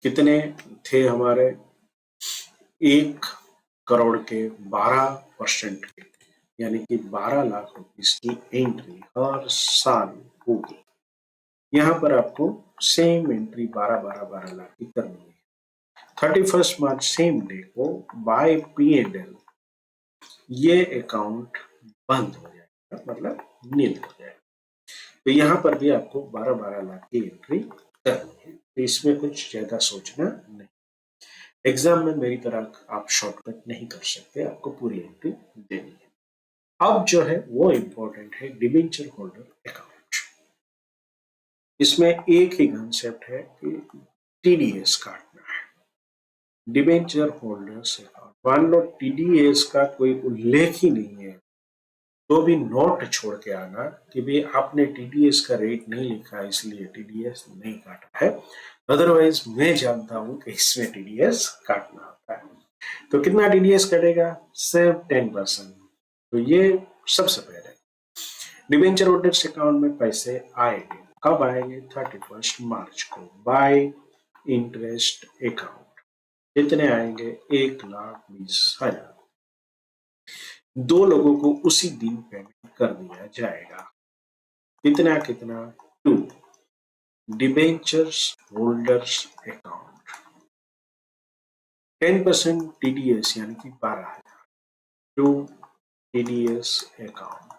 कितने थे हमारे 1 करोड़ के 12% के, यानी कि 12,00,000 रुपीस की एंट्री हर साल होगी। यहाँ पर आपको सेम एंट्री 12 लाख की करनी है। 31st मार्च सेम डे को बाय P&L ये अकाउंट बंद हो जाएगा, मतलब नील हो जाएगा। तो यहाँ पर भी आपको 12 लाख की एंट्री करनी है, तो इसमें कुछ ज्यादा सोचना नहीं। एग्जाम में मेरी तरह आप शॉर्टकट नहीं कर सकते, आपको पूरी एंट्री देनी है। अब जो है वो इंपॉर्टेंट है डिबेंचर होल्डर अकाउंट। इसमें एक ही कंसेप्ट है कि TDS काटना है, डिबेंचर होल्डर्स अकाउंट। मान लो TDS का कोई उल्लेख ही नहीं है, तो भी नोट छोड़ के आना कि भाई आपने TDS का रेट नहीं लिखा इसलिए TDS नहीं काटा है, अदरवाइज मैं जानता हूं कि इसमें TDS काटना होता है। तो कितना TDS कटेगा, सिर्फ 10%। तो ये सबसे पहले डिबेंचर होल्डर्स अकाउंट में पैसे आएंगे, कब आएंगे, 31st मार्च को बाय इंटरेस्ट अकाउंट। कितने आएंगे, 1,20,000। 2 लोगों को उसी दिन पेमेंट कर दिया जाएगा। कितना कितना, 2 डिबेंचर्स होल्डर्स अकाउंट 10% TDS यानी कि 12,000 टू TDS अकाउंट,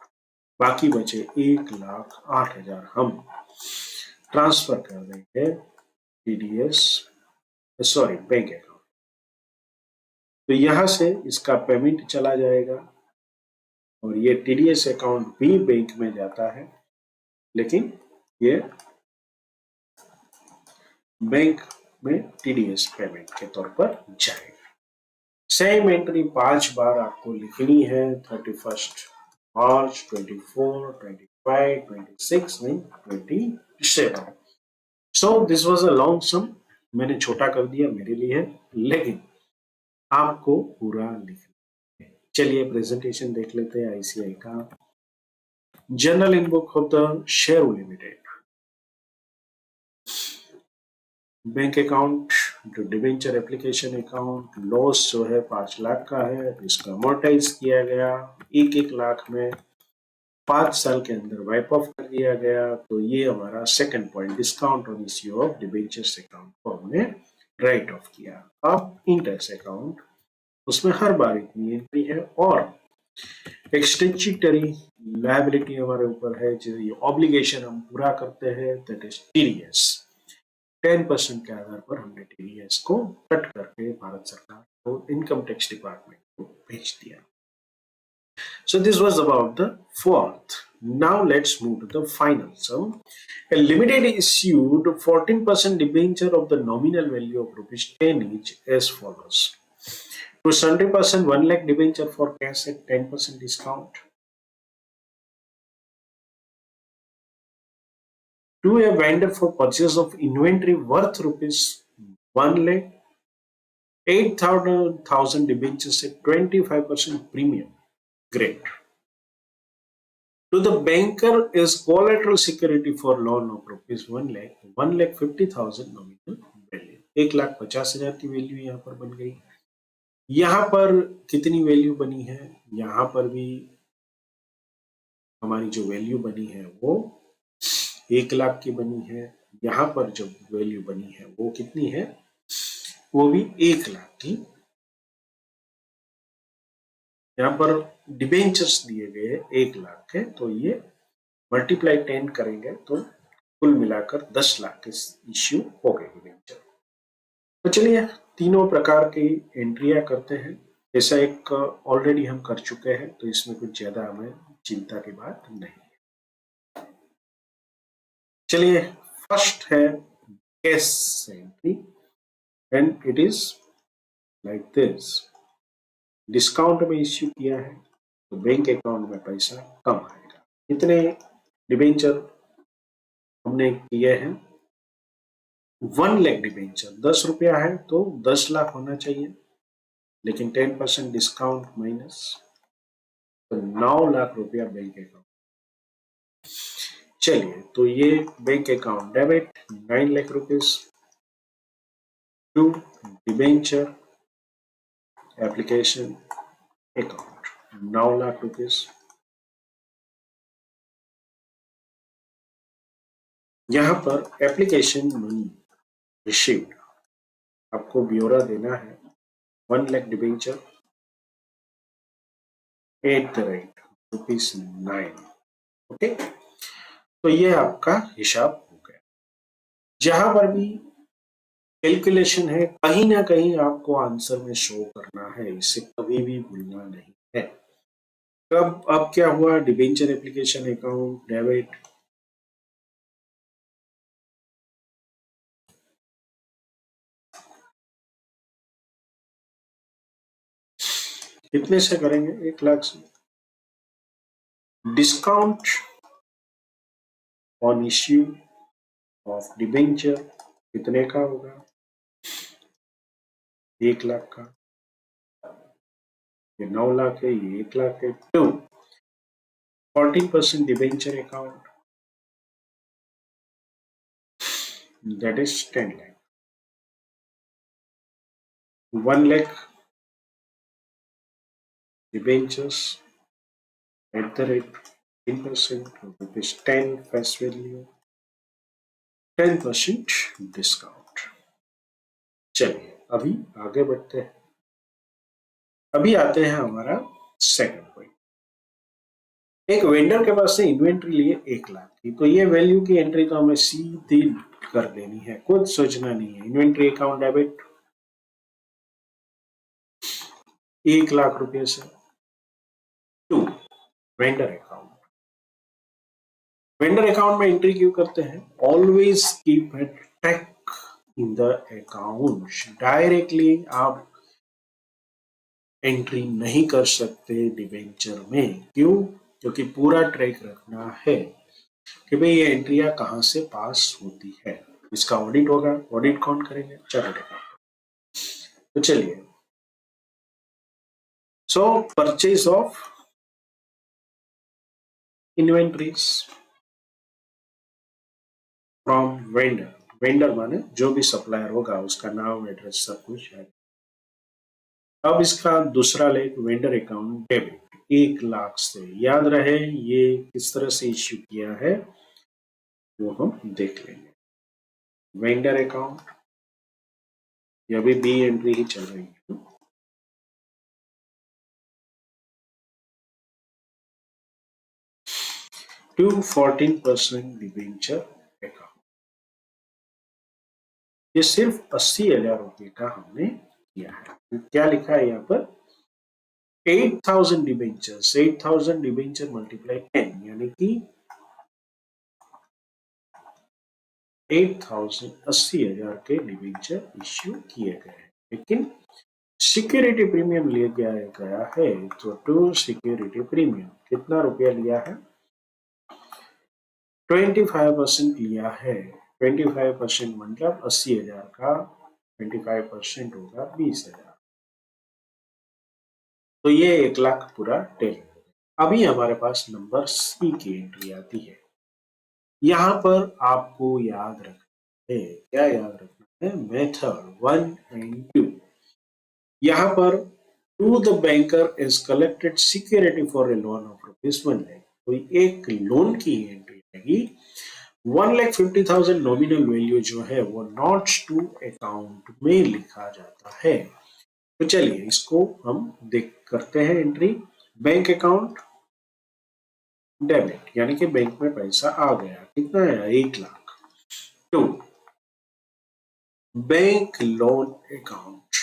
बाकी बचे 1,08,000 हम ट्रांसफर कर देंगे TDS सॉरी बैंक अकाउंट। तो यहां से इसका पेमेंट चला जाएगा और ये TDS अकाउंट भी बैंक में जाता है, लेकिन ये बैंक में TDS पेमेंट के तौर पर जाएगा। सेम एंट्री 5 बार आपको लिखनी है, 31 मार्च, 24, 25, 26 नहीं 27। So this was a long sum, मैंने छोटा कर दिया मेरे लिए, लेकिन आपको पूरा लिखना है। चलिए प्रेजेंटेशन देख लेते हैं ICI का। General InBook of the share limited, bank account, जो डिवेंचर एप्लीकेशन अकाउंट, लॉस जो है 5 लाख का है, इसका अमोर्टाइज किया गया 1-1 लाख में, 5 साल के अंदर वाइप ऑफ कर दिया गया। तो ये हमारा second point, discount on issue of debentures account को हमने राइट ऑफ किया। अब इंटरेस्ट अकाउंट, उसमें हर बार इतनी एंट्री है और एक्सटेंचुटरी लायबिलिटी हमारे ऊपर है, जो ये ऑब्लिगेशन हम पूरा करते हैं, दैट इज TDS। 10% के आधार पर हमने TDS को कट करके भारत सरकार को इनकम टैक्स डिपार्टमेंट को भेज दिया। So this was about the fourth. Now let's move to the final sum. A limited issued 14% debenture of the nominal value of ₹10 each as follows. To 70%, 1 lakh debenture for cash at 10% discount. To a vendor for purchase of inventory worth ₹1 lakh, 8,000 debentures at 25% premium. Great. To the banker is collateral security for loan of ₹1 lakh, 1,50,000 nominal value. 1,50,000 की वैल्यू यहाँ पर बन गई। यहाँ पर कितनी वैल्यू बनी है? यहाँ पर भी हमारी जो वैल्यू बनी है वो 1 लाख की बनी है। यहाँ पर जो वैल्यू बनी है वो कितनी है? वो भी 1 लाख की। यहाँ पर डिबेंचर्स दिए गए 1 लाख के, तो ये मल्टीप्लाई 10 करेंगे तो कुल मिलाकर 10 लाख के इश्यू हो गए डिबेंचर। तो चलिए तीनों प्रकार की एंट्रियां करते हैं। ऐसा एक ऑलरेडी हम कर चुके हैं, तो इसमें कुछ ज्यादा हमें चिंता की बात नहीं है। चलिए फर्स्ट है cash entry and it is like this. Discount में इश्यू किया है तो बैंक अकाउंट में पैसा कम आएगा। कितने डिबेंचर हमने किए हैं? 1 लाख डिबेंचर, 10 रुपया है तो 10 लाख होना चाहिए, लेकिन 10% डिस्काउंट माइनस, तो 9 लाख रुपया बैंक अकाउंट। चलिए तो ये bank account debit 9 lakh rupees to debenture application account 9 lakh rupees. यहां पर एप्लीकेशन मनी रिसीव्ड आपको ब्यौरा देना है। 1 लाख डिबेंचर @9। ओके, तो ये आपका हिसाब हो गया। जहां पर भी कैलकुलेशन है, कहीं ना कहीं आपको आंसर में शो करना है, इसे कभी भी भूलना नहीं है। कब अब क्या हुआ? डिबेंचर एप्लीकेशन अकाउंट डेबिट, कितने से करेंगे? 1 लाख से। Discount on issue of debenture कितने का होगा? 1 लाख का। ये 9 लाख है, ये 1 लाख है। 2 14% debenture account, that is 10 lakh. 1 lakh debentures at the rate 10%, rupees 10 face value, 10% discount. चलिए अभी आगे बढ़ते हैं। अभी आते हैं हमारा सेकंड पॉइंट। एक वेंडर के पास से इन्वेंट्री लिए 1,00,000 की, तो ये वैल्यू की एंट्री तो हमें सीधी कर देनी है, कुछ सोचना नहीं है। इन्वेंट्री अकाउंट डेबिट 1,00,000 रुपये से to vendor account. Vendor account में एंट्री क्यों करते हैं? Always keep a track in the account. Directly आप एंट्री नहीं कर सकते डिबेंचर में। क्यों? क्योंकि पूरा ट्रैक रखना है कि भाई ये एंट्रियां कहां से पास होती है। इसका ऑडिट होगा। ऑडिट कौन करेंगे? Chartered accountant. तो चलिए, सो purchase of inventories from vendor. Vendor माने जो भी सप्लायर होगा उसका नाम, एड्रेस, सब कुछ है। अब इसका दूसरा लेख वेंडर अकाउंट डेबिट 1,00,000 से। याद रहे ये किस तरह से इश्यू किया है वो हम देख लेंगे। वेंडर अकाउंट, ये अभी बी एंट्री ही चल रही है। 14% डिबेंचर अकाउंट। ये सिर्फ 80,000 रुपए का हमने किया है। तो क्या लिखा है यहाँ पर? 8,000 डिबेंचर्स, 8,000 डिबेंचर मल्टीप्लाई 10, यानी कि 8,000, 80,000 के डिबेंचर इश्यू किए गए हैं। लेकिन सिक्योरिटी प्रीमियम लिया गया है, तो टू सिक्योरिटी प्रीमियम कितना रुपया लिया है? 25% लिया है। 25% मतलब 80,000 का 25% होगा 20,000। तो ये 1,00,000 पूरा टेल। अभी हमारे पास नंबर सी की एंट्री आती है। यहां पर आपको याद रखना है, क्या याद रखना है? Method 1 and 2। यहां पर to the banker is collected security for a loan of ₹1,00,000। कोई एक लोन की एंट्री आएगी। 1,50,000 नॉमिनल वैल्यू जो है वो नॉट्स टू अकाउंट में लिखा जाता है। तो चलिए इसको हम देख करते हैं एंट्री। बैंक अकाउंट डेबिट, यानी कि बैंक में पैसा आ गया। कितना है? 1,00,000। टू बैंक लोन अकाउंट,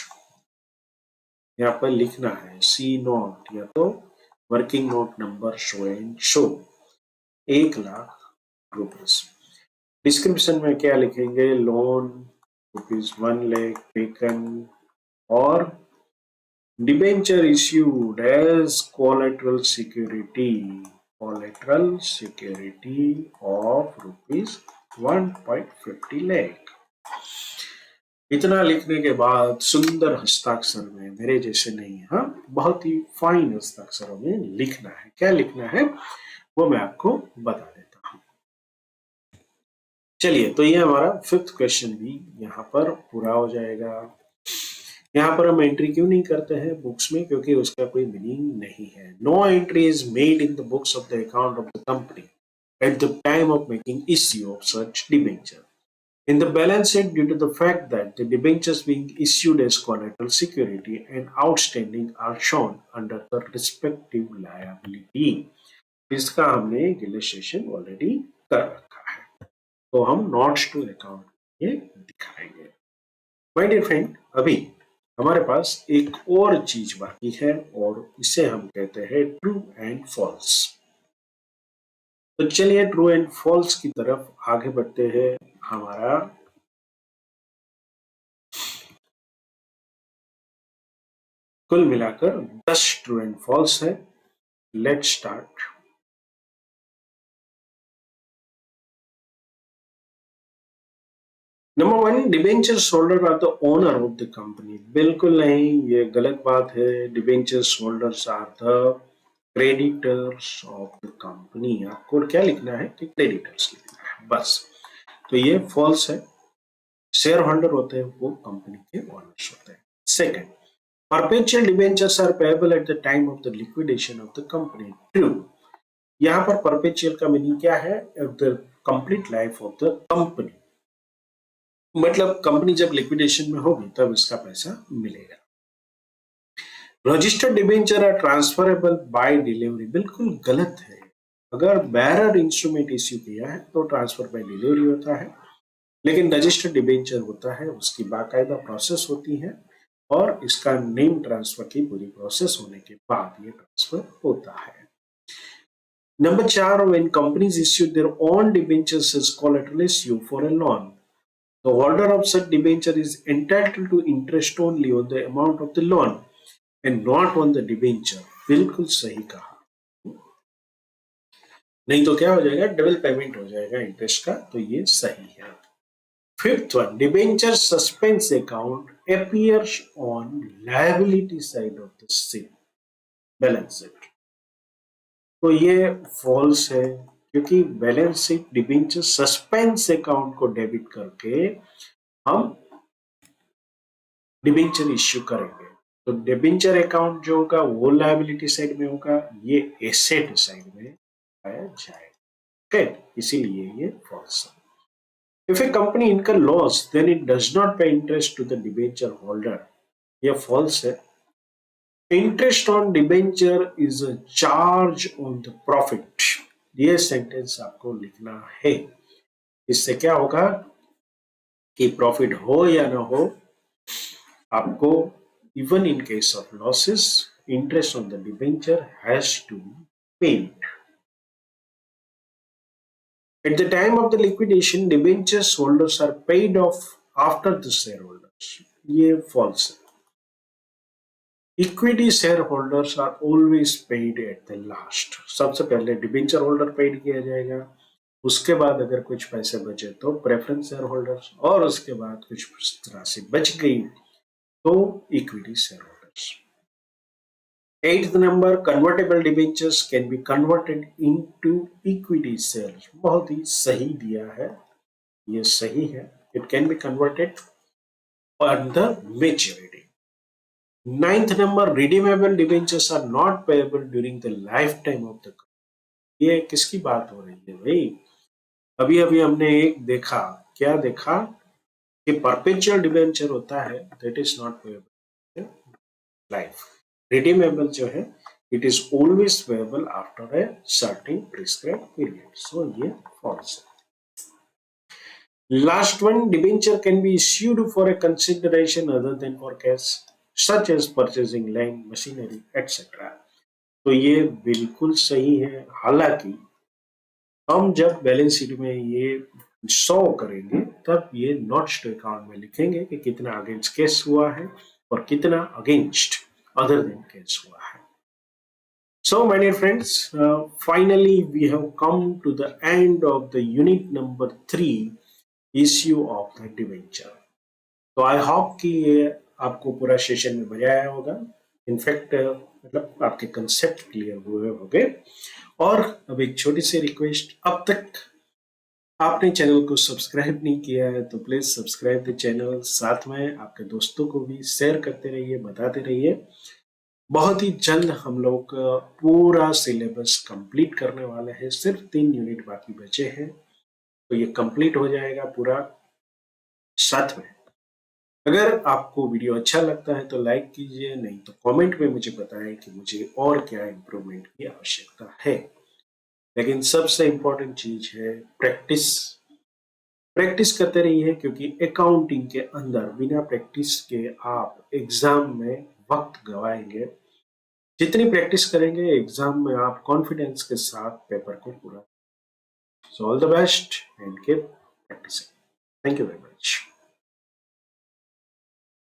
यहाँ पर लिखना है सी नोट या तो working note number show and show 1,00,000 rupees. Description में क्या लिखेंगे? लोन ₹1,00,000 टेकन और debenture issued as collateral security of ₹1.50 lakh. इतना लिखने के बाद सुंदर हस्ताक्षर में, मेरे जैसे नहीं, हाँ, बहुत ही फाइन हस्ताक्षरों में लिखना है। क्या लिखना है वो मैं आपको बता देता हूं। चलिए, तो ये हमारा 5th क्वेश्चन भी यहाँ पर पूरा हो जाएगा। यहाँ पर हम एंट्री क्यों नहीं करते हैं बुक्स में? क्योंकि उसका कोई मीनिंग नहीं है। No entry is made in the books of the account of the company at the time of making issue of such debenture in the balance sheet due to the fact that the debentures being issued as collateral security and outstanding are shown under the respective liability। इसका हमने इलस्ट्रेशन ऑलरेडी कर रखा है, तो हम नॉट्स टू अकाउंट ये दिखाएंगे। माय डियर फ्रेंड, अभी हमारे पास एक और चीज बाकी है और इसे हम कहते हैं ट्रू एंड फॉल्स। तो चलिए ट्रू एंड फॉल्स की तरफ आगे बढ़ते हैं। हमारा कुल मिलाकर 10 ट्रू एंड फॉल्स है। Let's start. Number 1, debenture holder are the owner of the company. बिल्कुल नहीं, ये गलत बात है। Debenture holders are the creditors of the company. आपको क्या लिखना है कि क्रेडिटर्स लिखना है बस। तो ये फॉल्स है। शेयर होल्डर होते हैं वो कंपनी के ओनर्स होते हैं। Second, perpetual debentures are payable at the time of the liquidation of the company. True. यहाँ पर परपेचुअल का मीनिंग क्या है? The complete life of the company. मतलब कंपनी जब लिक्विडेशन में होगी तब इसका पैसा मिलेगा। Registered debenture are transferable by delivery, बिल्कुल गलत है। अगर बैरर इंस्ट्रूमेंट इश्यू किया है तो ट्रांसफर बाय डिलीवरी होता है, लेकिन रजिस्टर्ड डिबेंचर होता है उसकी बाकायदा प्रोसेस होती है और इसका नेम ट्रांसफर की पूरी प्रोसेस होने के बाद ये ट्रांसफर होता है। Number 4, when companies issue their own debentures as collateral issue for a loan, the holder of such debenture is entitled to interest only on the amount of the loan and not on the debenture। बिल्कुल सही कहा, नहीं तो क्या हो जाएगा, डबल पेमेंट हो जाएगा इंटरेस्ट का, तो ये सही है। Fifth one, debenture suspense account appears on liability side of the same balance sheet, तो ये फॉल्स है, क्योंकि balance sheet debenture suspense account को डेबिट करके हम डिबेंचर इश्यू करेंगे, तो डिबेंचर अकाउंट जो होगा वो लायबिलिटी साइड में होगा, ये एसेट साइड में आया जाएगा। इसीलिए ये फॉल्स है। If a company incur loss, then it does not pay interest to the debenture holder, ये फॉल्स है। Interest on debenture is a charge on the profit, ये सेंटेंस आपको लिखना है। इससे क्या होगा कि प्रॉफिट हो या ना हो, आपको even in case of losses interest on the debenture has to pay. At the time of the liquidation, debentures holders are paid off after the shareholders, ये false है। Equity shareholders are always paid at the last, सबसे पहले डिबेंचर होल्डर पेड किया जाएगा, उसके बाद अगर कुछ पैसे बचे तो प्रेफरेंस शेयर होल्डर्स, और उसके बाद कुछ राशि बच गई तो equity share holders. 8th number, convertible debentures can be converted into equity shares, बहुत ही सही दिया है, ये सही है। It can be converted on the maturity। 9th number, redeemable debentures are not payable during the lifetime of the company, ये किसकी बात हो रही है भाई? अभी अभी हमने एक देखा, क्या देखा कि परपेचुअल डिबेंचर होता है, that is not payable life. Redeemable जो है it is always payable after a certain prescribed period, so ये फॉल्स है। Last one, debenture can be issued for a consideration other than for cash, such as purchasing land, machinery, etc. तो ये बिल्कुल सही है। हालांकि हम जब बैलेंस शीट में ये शो करेंगे तब ये नॉट्स टू अकाउंट में लिखेंगे कि कितना अगेंस्ट कैश हुआ है और कितना अगेंस्ट अदर देन कैश हुआ है। So, my dear friends, finally we have come to the end of the unit number 3, issue of the debenture। तो आई होप कि ये आपको पूरा सेशन में मजा आया होगा। इनफैक्ट मतलब आपके कंसेप्ट क्लियर हुए होंगे। और अब एक छोटी सी रिक्वेस्ट, अब तक आपने चैनल को सब्सक्राइब नहीं किया है तो प्लीज सब्सक्राइब द चैनल, साथ में आपके दोस्तों को भी शेयर करते रहिए, बताते रहिए। बहुत ही जल्द हम लोग पूरा सिलेबस कंप्लीट करने वाले हैं, सिर्फ 3 यूनिट बाकी बचे हैं, तो ये कंप्लीट हो जाएगा पूरा। साथ में अगर आपको वीडियो अच्छा लगता है तो लाइक कीजिए, नहीं तो कमेंट में मुझे बताएं कि मुझे और क्या इम्प्रूवमेंट की आवश्यकता है। लेकिन सबसे इम्पोर्टेंट चीज है प्रैक्टिस। प्रैक्टिस करते रहिए, क्योंकि अकाउंटिंग के अंदर बिना प्रैक्टिस के आप एग्जाम में वक्त गवाएंगे। जितनी प्रैक्टिस करेंगे एग्जाम में आप कॉन्फिडेंस के साथ पेपर को पूरा। So all the best and keep practising. Thank you very much.